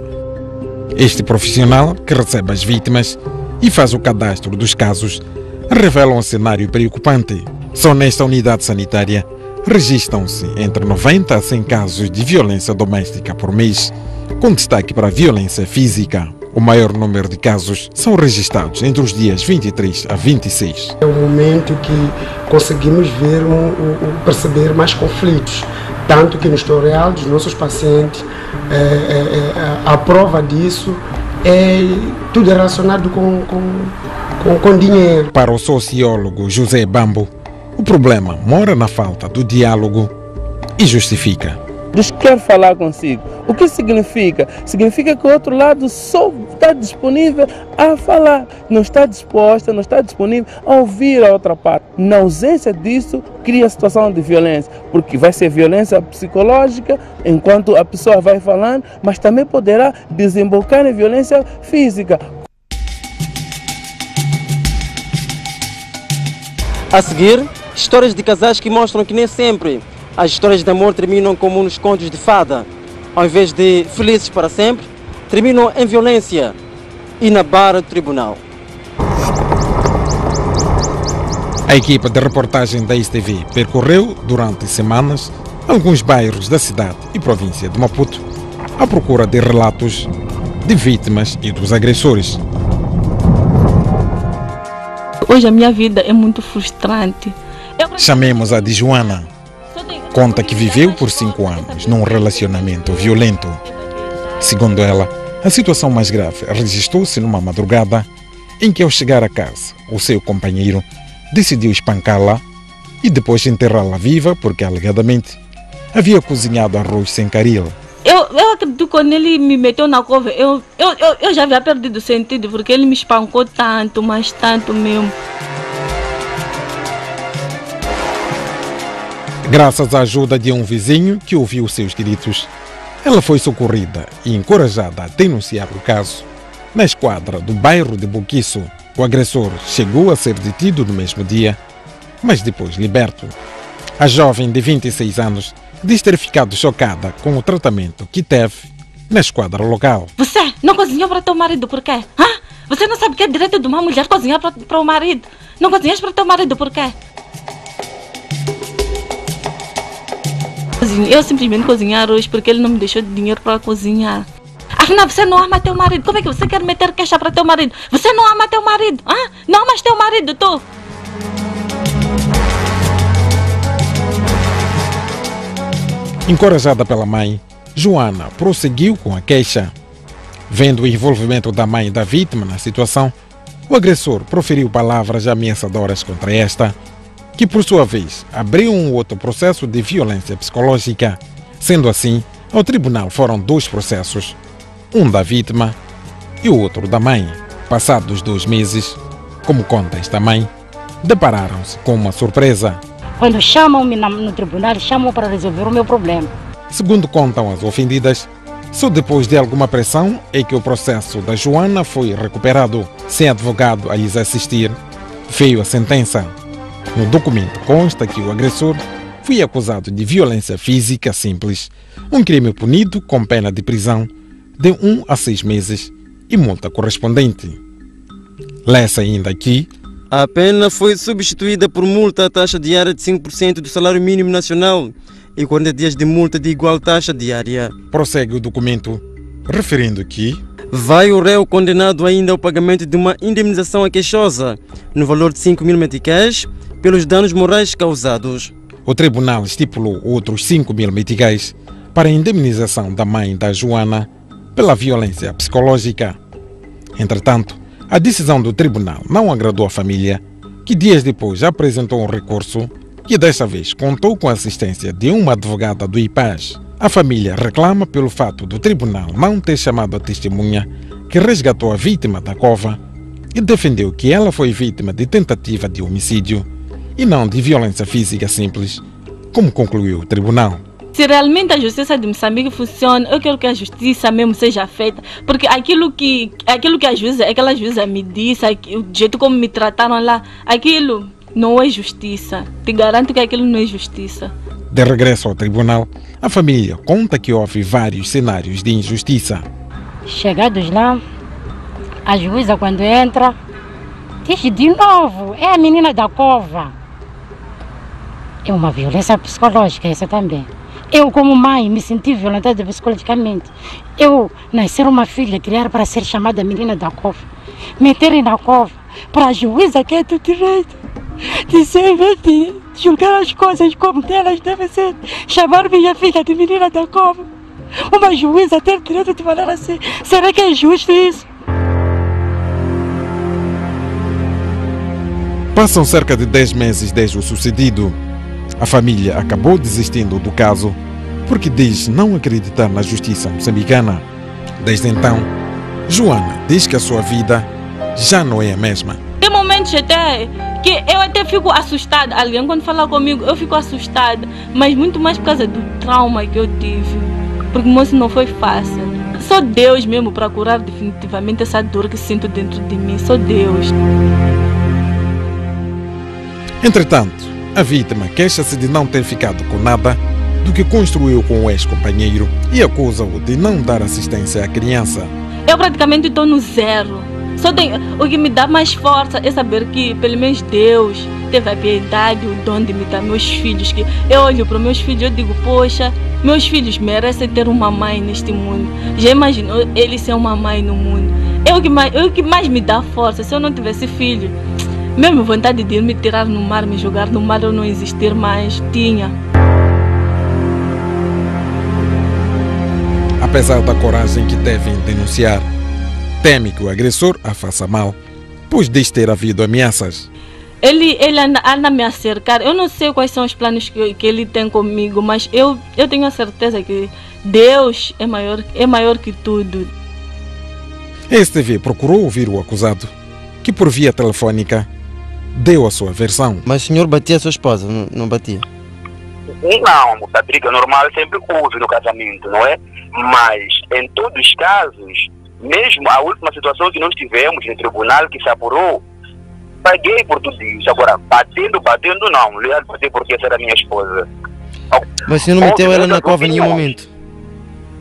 Este profissional, que recebe as vítimas e faz o cadastro dos casos, revela um cenário preocupante. Só nesta unidade sanitária registram-se entre 90 a 100 casos de violência doméstica por mês, com destaque para a violência física. O maior número de casos são registrados entre os dias 23 a 26. É o momento que conseguimos ver, perceber mais conflitos, tanto que no historial dos nossos pacientes, a prova disso é tudo relacionado com dinheiro. Para o sociólogo José Bambo, o problema mora na falta do diálogo e justifica. Deus quer falar consigo. O que significa? Significa que o outro lado só está disponível a falar. Não está disposta, não está disponível a ouvir a outra parte. Na ausência disso, cria a situação de violência. Porque vai ser violência psicológica enquanto a pessoa vai falando, mas também poderá desembocar em violência física. A seguir, histórias de casais que mostram que nem sempre as histórias de amor terminam como nos contos de fada. Ao invés de felizes para sempre, terminam em violência e na barra do tribunal. A equipa de reportagem da STV percorreu durante semanas alguns bairros da cidade e província de Maputo à procura de relatos de vítimas e dos agressores. Hoje a minha vida é muito frustrante. Chamemos-a de Joana. Conta que viveu por 5 anos num relacionamento violento. Segundo ela, a situação mais grave registrou-se numa madrugada em que, ao chegar a casa, o seu companheiro decidiu espancá-la e depois enterrá-la viva porque, alegadamente, havia cozinhado arroz sem caril. Eu acredito que quando ele me meteu na cova, eu já havia perdido o sentido, porque ele me espancou tanto, mas tanto mesmo. Graças à ajuda de um vizinho que ouviu seus gritos, ela foi socorrida e encorajada a denunciar o caso. Na esquadra do bairro de Boquiço, o agressor chegou a ser detido no mesmo dia, mas depois liberto. A jovem de 26 anos diz ter ficado chocada com o tratamento que teve na esquadra local. Você não cozinhou para teu marido por quê? Você não sabe que é direito de uma mulher cozinhar para o marido? Não cozinhas para teu marido por quê? Eu simplesmente cozinhar arroz porque ele não me deixou dinheiro para cozinhar. Afinal, você não ama teu marido. Como é que você quer meter queixa para teu marido? Você não ama teu marido. Não amas teu marido, tu. Encorajada pela mãe, Joana prosseguiu com a queixa. Vendo o envolvimento da mãe da vítima na situação, o agressor proferiu palavras ameaçadoras contra esta, que por sua vez abriu um outro processo de violência psicológica. Sendo assim, ao tribunal foram 2 processos, um da vítima e o outro da mãe. Passados 2 meses, como conta esta mãe, depararam-se com uma surpresa. Quando chamam-me no tribunal, chamam para resolver o meu problema. Segundo contam as ofendidas, só depois de alguma pressão é que o processo da Joana foi recuperado. Sem advogado a lhes assistir, veio a sentença. No documento consta que o agressor foi acusado de violência física simples, um crime punido com pena de prisão de 1 a 6 meses e multa correspondente. Lê-se ainda aqui: a pena foi substituída por multa à taxa diária de 5% do salário mínimo nacional e 40 dias de multa de igual taxa diária. Prossegue o documento, referindo que vai o réu condenado ainda ao pagamento de uma indemnização à queixosa no valor de 5.000 meticais pelos danos morais causados. O tribunal estipulou outros 5.000 meticais para a indemnização da mãe da Joana pela violência psicológica. Entretanto, a decisão do tribunal não agradou a família, que dias depois apresentou um recurso que desta vez contou com a assistência de uma advogada do IPAS. A família reclama pelo fato do tribunal não ter chamado a testemunha que resgatou a vítima da cova e defendeu que ela foi vítima de tentativa de homicídio e não de violência física simples, como concluiu o tribunal. Se realmente a justiça de Moçambique funciona, eu quero que a justiça mesmo seja feita, porque aquilo que aquela juíza me disse, o jeito como me trataram lá, aquilo não é justiça. Te garanto que aquilo não é justiça. De regresso ao tribunal, a família conta que houve vários cenários de injustiça. Chegados lá, a juíza quando entra, diz de novo, é a menina da cova. É uma violência psicológica essa também. Eu, como mãe, me senti violentada psicologicamente. Eu nascer uma filha, criar para ser chamada menina da cova. Meterem na cova para a juíza que é do direito. Dizer, em vez de julgar as coisas como elas devem ser, chamar minha filha de menina da cova. Uma juíza ter direito de falar assim. Será que é justo isso? Passam cerca de 10 meses desde o sucedido. A família acabou desistindo do caso porque diz não acreditar na justiça moçambicana. Desde então, Joana diz que a sua vida já não é a mesma. Tem momentos até que eu até fico assustada. Alguém quando fala comigo, eu fico assustada. Mas muito mais por causa do trauma que eu tive. Porque, moço, não foi fácil. Só Deus mesmo para curar definitivamente essa dor que sinto dentro de mim. Só Deus. Entretanto, a vítima queixa-se de não ter ficado com nada do que construiu com o ex-companheiro e acusa-o de não dar assistência à criança. Eu praticamente estou no zero. O que me dá mais força é saber que, pelo menos, Deus teve a piedade, o dom de me dar meus filhos. Que eu olho para meus filhos e eu digo, poxa, meus filhos merecem ter uma mãe neste mundo. Já imaginou eles ser uma mãe no mundo? É o que mais me dá força. Se eu não tivesse filho, mesmo vontade de ir me tirar no mar, me jogar no mar, eu não existir mais, tinha. Apesar da coragem que teve em denunciar, teme que o agressor a faça mal, pois diz ter havido ameaças. Ele anda me a cercar. Eu não sei quais são os planos que ele tem comigo, mas eu tenho a certeza que Deus é maior que tudo. A STV procurou ouvir o acusado, que por via telefônica deu a sua versão. Mas o senhor batia a sua esposa, não batia? Não, a briga normal sempre houve no casamento, não é? Mas em todos os casos, mesmo a última situação que nós tivemos no tribunal que se apurou, paguei por tudo isso. Agora, batendo não, não ia bater porque essa era a minha esposa. Mas você não meteu ela na cova em nenhum momento?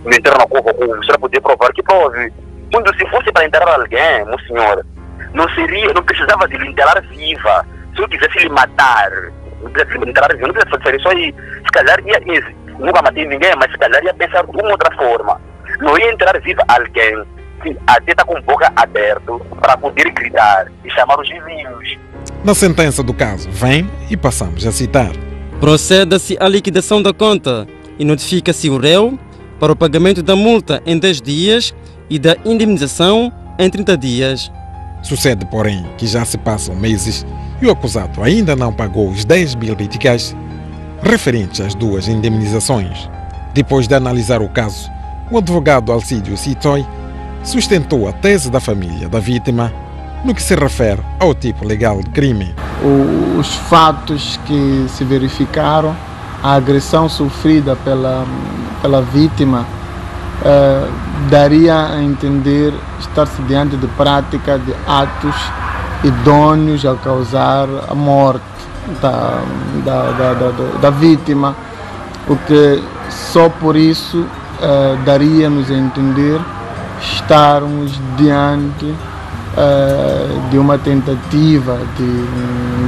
Meter na cova, como você poder provar que prove. Quando se fosse para enterrar alguém, meu senhor, não precisava de lhe enterrar viva. Se eu quisesse lhe matar, não precisava lhe enterrar viva, não precisava fazer isso aí. Se calhar nunca matei ninguém, mas se calhar ia pensar de uma outra forma. Não ia enterrar viva alguém que até está com a boca aberta para poder gritar e chamar os vizinhos. Na sentença do caso, vem e passamos a citar. Proceda-se à liquidação da conta e notifica-se o réu para o pagamento da multa em 10 dias e da indemnização em 30 dias. Sucede, porém, que já se passam meses e o acusado ainda não pagou os 10 mil meticais referentes às duas indemnizações. Depois de analisar o caso, o advogado Alcídio Sitoy sustentou a tese da família da vítima no que se refere ao tipo legal de crime. Os fatos que se verificaram, a agressão sofrida pela vítima, daria a entender estar-se diante de prática de atos idôneos a causar a morte da vítima, o que só por isso daria-nos a entender estarmos diante de uma tentativa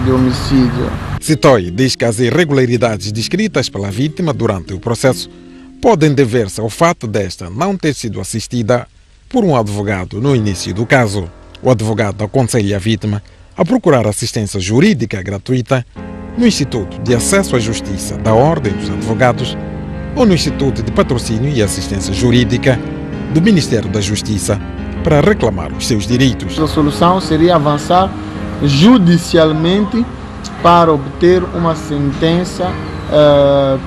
de homicídio. Sitoy diz que as irregularidades descritas pela vítima durante o processo podem dever-se ao fato desta não ter sido assistida por um advogado no início do caso. O advogado aconselha a vítima a procurar assistência jurídica gratuita no Instituto de Acesso à Justiça da Ordem dos Advogados ou no Instituto de Patrocínio e Assistência Jurídica do Ministério da Justiça para reclamar os seus direitos. A solução seria avançar judicialmente para obter uma sentença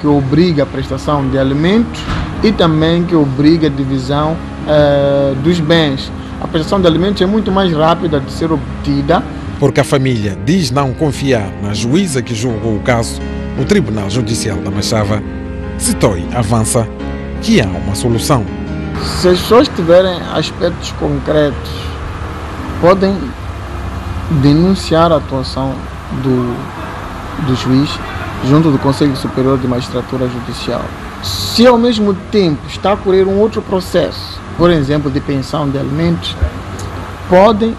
que obriga a prestação de alimentos e também que obriga a divisão dos bens. A prestação de alimentos é muito mais rápida de ser obtida. Porque a família diz não confiar na juíza que julgou o caso no Tribunal Judicial da Machava, Sitoi avança que há uma solução. Se as pessoas tiverem aspectos concretos, podem denunciar a atuação do juiz junto do Conselho Superior de Magistratura Judicial. Se ao mesmo tempo está a ocorrer um outro processo, por exemplo, de pensão de alimentos, podem,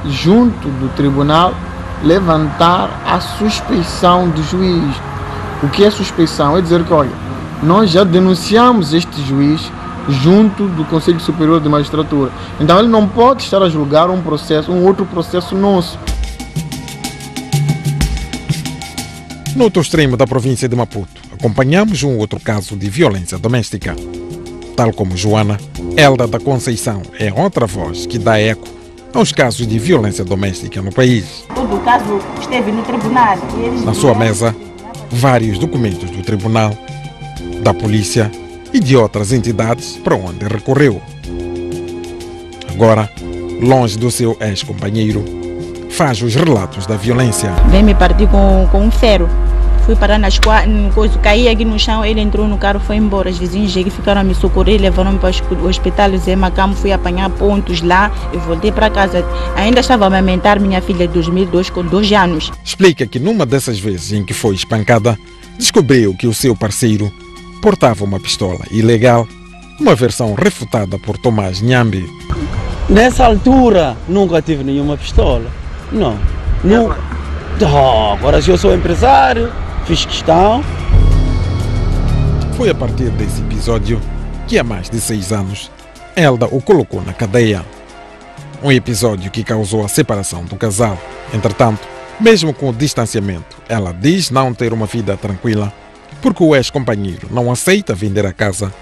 junto do tribunal, levantar a suspeição do juiz. O que é suspeição? É dizer que, olha, nós já denunciamos este juiz junto do Conselho Superior de Magistratura. Então ele não pode estar a julgar um outro processo nosso. No outro extremo da província de Maputo, acompanhamos um outro caso de violência doméstica. Tal como Joana, Elda da Conceição é outra voz que dá eco aos casos de violência doméstica no país. Todo o caso esteve no tribunal. Na sua mesa, vários documentos do tribunal, da polícia e de outras entidades para onde recorreu. Agora, longe do seu ex-companheiro, faz os relatos da violência. Vem me partir com um ferro. Fui parar nas coisas, caí aqui no chão, ele entrou no carro, foi embora. Os vizinhos ficaram a me socorrer, levaram-me para o hospital Zé Macamo, fui apanhar pontos lá e voltei para casa. Ainda estava a amamentar minha filha de 2002 com 2 anos. Explica que numa dessas vezes em que foi espancada, descobriu que o seu parceiro portava uma pistola ilegal, uma versão refutada por Tomás Nhambi. Nessa altura, nunca tive nenhuma pistola. Não. Agora se eu sou empresário, fiz questão. Foi a partir desse episódio que há mais de 6 anos, Elda o colocou na cadeia. Um episódio que causou a separação do casal. Entretanto, mesmo com o distanciamento, ela diz não ter uma vida tranquila, porque o ex-companheiro não aceita vender a casa,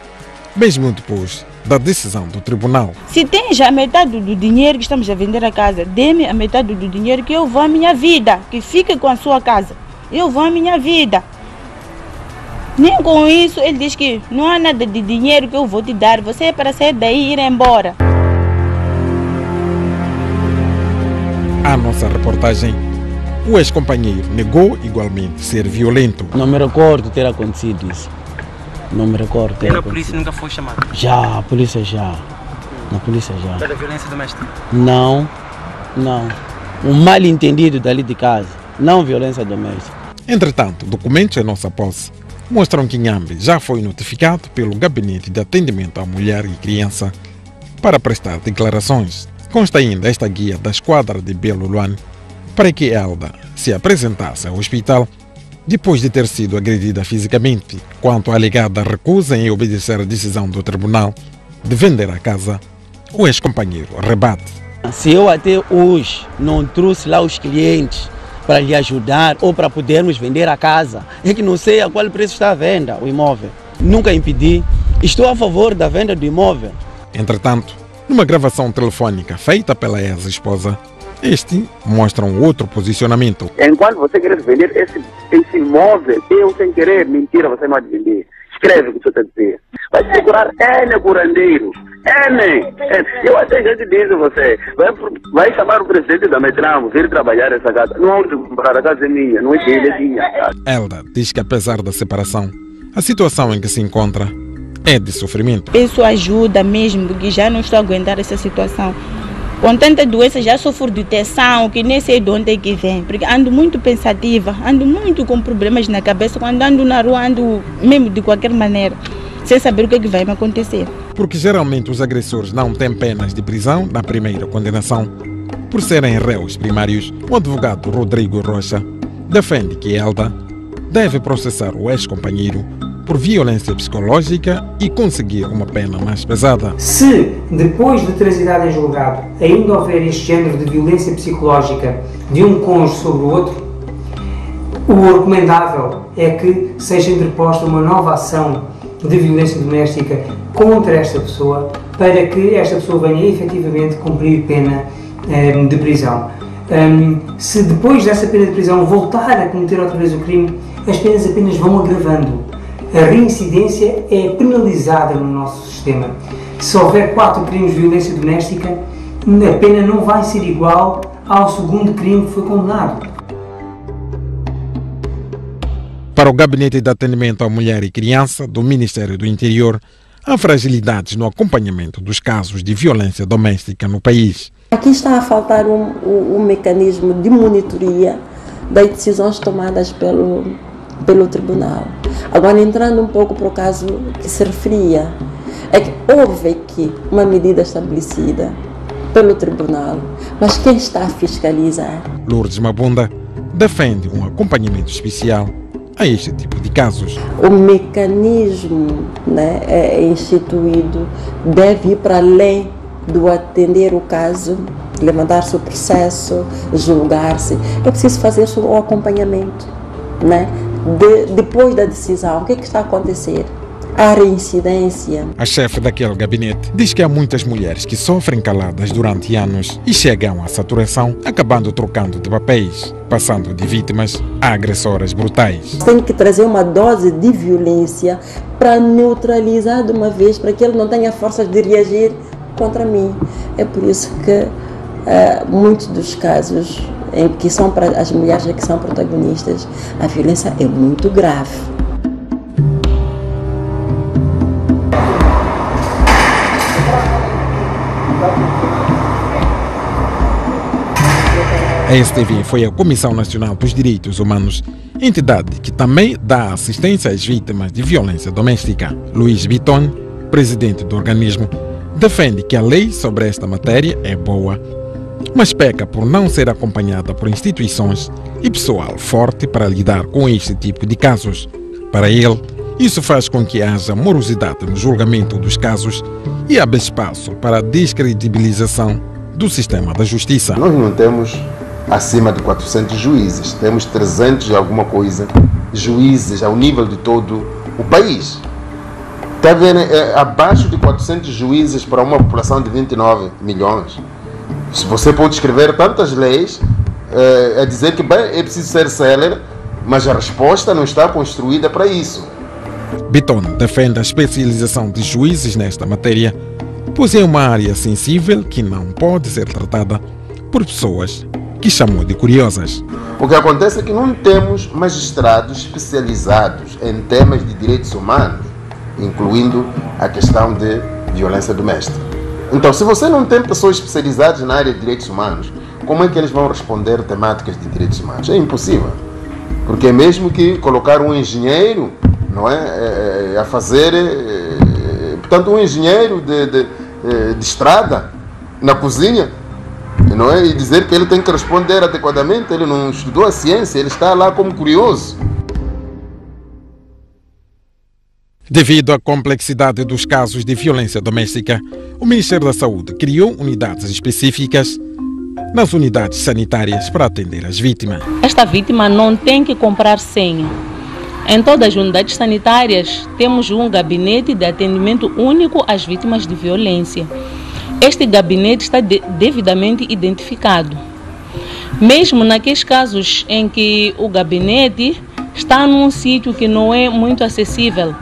mesmo depois da decisão do tribunal. Se tem já metade do dinheiro que estamos a vender a casa, dê-me a metade do dinheiro que eu vou à minha vida, que fique com a sua casa. Eu vou à minha vida. Nem com isso ele diz que não há nada de dinheiro que eu vou te dar, você é para sair daí e ir embora. A nossa reportagem, o ex-companheiro negou igualmente ser violento. Não me recordo ter acontecido isso. Não me recordo. A polícia nunca foi chamada? Já, a polícia já. Na polícia já. Pela violência doméstica? Não. Um mal entendido dali de casa. Não violência doméstica. Entretanto, documentos em nossa posse mostram que Nhambi já foi notificado pelo Gabinete de Atendimento à Mulher e Criança para prestar declarações. Consta ainda esta guia da esquadra de Belo Luane para que Elda se apresentasse ao hospital depois de ter sido agredida fisicamente. Quanto à alegada recusa em obedecer a decisão do tribunal de vender a casa, o ex-companheiro rebate. Se eu até hoje não trouxe lá os clientes para lhe ajudar ou para podermos vender a casa, é que não sei a qual preço está a venda o imóvel. Nunca impedi. Estou a favor da venda do imóvel. Entretanto, numa gravação telefônica feita pela ex-esposa, este mostra um outro posicionamento. Enquanto você quer vender esse imóvel, eu sem querer, mentira, você não vai vender. Escreve o que você está dizendo. Vai procurar N curandeiro. N. Eu até já te disse você. Vai chamar o presidente da Metramo, vir trabalhar essa casa. Não onde comprar, a casa é minha, não é dele, é minha. Elda diz que apesar da separação, a situação em que se encontra é de sofrimento. Peço ajuda mesmo, porque já não estou a aguentar essa situação. Com tanta doença, já sofro de tensão, que nem sei de onde é que vem. Porque ando muito pensativa, ando muito com problemas na cabeça. Quando ando na rua, ando mesmo de qualquer maneira, sem saber o que é que vai me acontecer. Porque geralmente os agressores não têm penas de prisão na primeira condenação. Por serem réus primários, o advogado Rodrigo Rocha defende que Elda deve processar o ex-companheiro por violência psicológica e conseguir uma pena mais pesada. Se, depois de transitar em julgado, ainda houver este género de violência psicológica de um cônjuge sobre o outro, o recomendável é que seja interposta uma nova ação de violência doméstica contra esta pessoa, para que esta pessoa venha efetivamente cumprir pena de prisão. Se depois dessa pena de prisão voltar a cometer outra vez o crime, as penas apenas vão agravando. A reincidência é penalizada no nosso sistema. Se houver 4 crimes de violência doméstica, a pena não vai ser igual ao segundo crime que foi condenado. Para o Gabinete de Atendimento à Mulher e Criança do Ministério do Interior, há fragilidades no acompanhamento dos casos de violência doméstica no país. Aqui está a faltar um mecanismo de monitoria das decisões tomadas pelo tribunal. Agora, entrando um pouco para o caso que se referia, é que houve aqui uma medida estabelecida pelo tribunal, mas quem está a fiscalizar? Lourdes Mabunda defende um acompanhamento especial a este tipo de casos. O mecanismo, né, instituído deve ir para além do atender o caso, levantar-se o processo, julgar-se. É preciso fazer o acompanhamento, né? Depois da decisão, o que está a acontecer? A reincidência. A chefe daquele gabinete diz que há muitas mulheres que sofrem caladas durante anos e chegam à saturação, acabando trocando de papéis, passando de vítimas a agressoras brutais. Tem que trazer uma dose de violência para neutralizar de uma vez, para que ele não tenha forças de reagir contra mim. É por isso que muitos dos casos em que são para as mulheres que são protagonistas, a violência é muito grave. A STV foi a Comissão Nacional dos Direitos Humanos, entidade que também dá assistência às vítimas de violência doméstica. Luiz Biton, presidente do organismo, defende que a lei sobre esta matéria é boa, mas peca por não ser acompanhada por instituições e pessoal forte para lidar com este tipo de casos. Para ele, isso faz com que haja morosidade no julgamento dos casos e abre espaço para a descredibilização do sistema da justiça. Nós não temos acima de 400 juízes, temos 300 e alguma coisa juízes ao nível de todo o país. Está vendo? Abaixo de 400 juízes para uma população de 29 milhões. Se você pode escrever tantas leis, a dizer que bem, é preciso ser célere, mas a resposta não está construída para isso. Biton defende a especialização de juízes nesta matéria, pois é uma área sensível que não pode ser tratada por pessoas que chamou de curiosas. O que acontece é que não temos magistrados especializados em temas de direitos humanos, incluindo a questão de violência doméstica. Então, se você não tem pessoas especializadas na área de direitos humanos, como é que eles vão responder temáticas de direitos humanos? É impossível. Porque mesmo que colocar um engenheiro, não é, a fazer, portanto, um engenheiro de estrada na cozinha, não é, e dizer que ele tem que responder adequadamente, ele não estudou a ciência, ele está lá como curioso. Devido à complexidade dos casos de violência doméstica, o Ministério da Saúde criou unidades específicas nas unidades sanitárias para atender as vítimas. Esta vítima não tem que comprar senha. Em todas as unidades sanitárias, temos um gabinete de atendimento único às vítimas de violência. Este gabinete está devidamente identificado. Mesmo naqueles casos em que o gabinete está num sítio que não é muito acessível,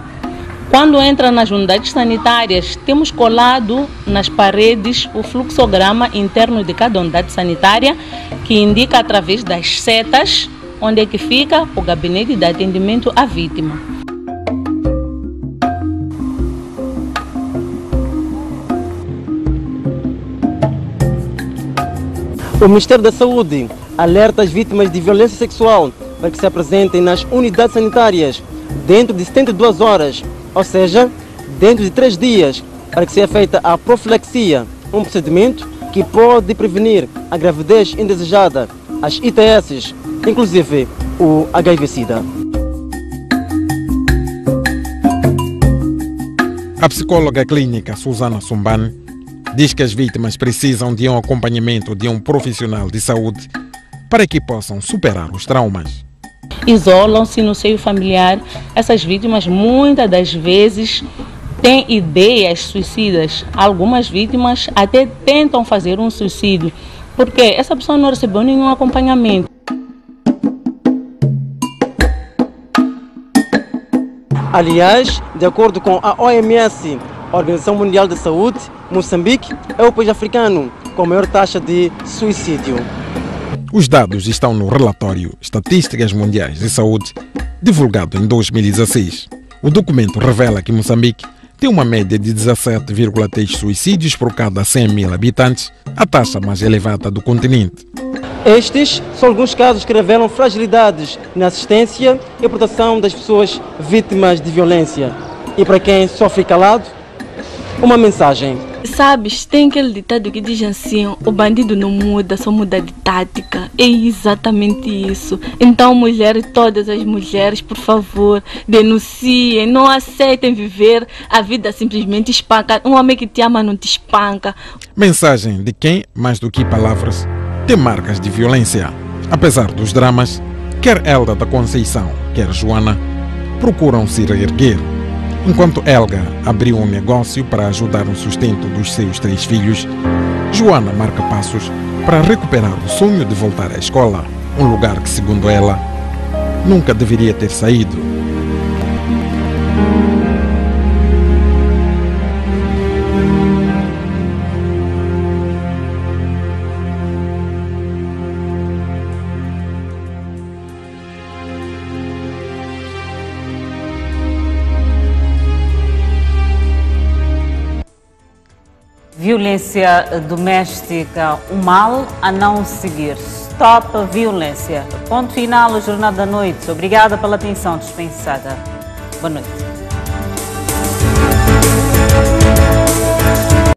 quando entra nas unidades sanitárias, temos colado nas paredes o fluxograma interno de cada unidade sanitária, que indica através das setas onde é que fica o gabinete de atendimento à vítima. O Ministério da Saúde alerta as vítimas de violência sexual para que se apresentem nas unidades sanitárias dentro de 72 horas, ou seja, dentro de 3 dias, para que seja feita a profilaxia, um procedimento que pode prevenir a gravidez indesejada, as ITS, inclusive o HIV-Sida. A psicóloga clínica Susana Sumbane diz que as vítimas precisam de um acompanhamento de um profissional de saúde para que possam superar os traumas. Isolam-se no seio familiar. Essas vítimas muitas das vezes têm ideias suicidas. Algumas vítimas até tentam fazer um suicídio, porque essa pessoa não recebeu nenhum acompanhamento. Aliás, de acordo com a OMS, a Organização Mundial da Saúde, Moçambique é o país africano com a maior taxa de suicídio. Os dados estão no relatório Estatísticas Mundiais de Saúde, divulgado em 2016. O documento revela que Moçambique tem uma média de 17,3 suicídios por cada 100 mil habitantes, a taxa mais elevada do continente. Estes são alguns casos que revelam fragilidades na assistência e proteção das pessoas vítimas de violência. E para quem sofre calado, uma mensagem. Sabes, tem aquele ditado que diz assim: o bandido não muda, só muda de tática. É exatamente isso. Então, mulheres, todas as mulheres, por favor, denunciem, não aceitem viver a vida simplesmente espancada. Um homem que te ama não te espanca. Mensagem de quem, mais do que palavras, tem marcas de violência. Apesar dos dramas, quer Elda da Conceição, quer Joana, procuram se reerguer. Enquanto Elga abriu um negócio para ajudar no sustento dos seus 3 filhos, Joana marca passos para recuperar o sonho de voltar à escola, um lugar que, segundo ela, nunca deveria ter saído. Violência doméstica, um mal a não seguir. Stop violência. Ponto final, o Jornal da Noite. Obrigada pela atenção dispensada. Boa noite.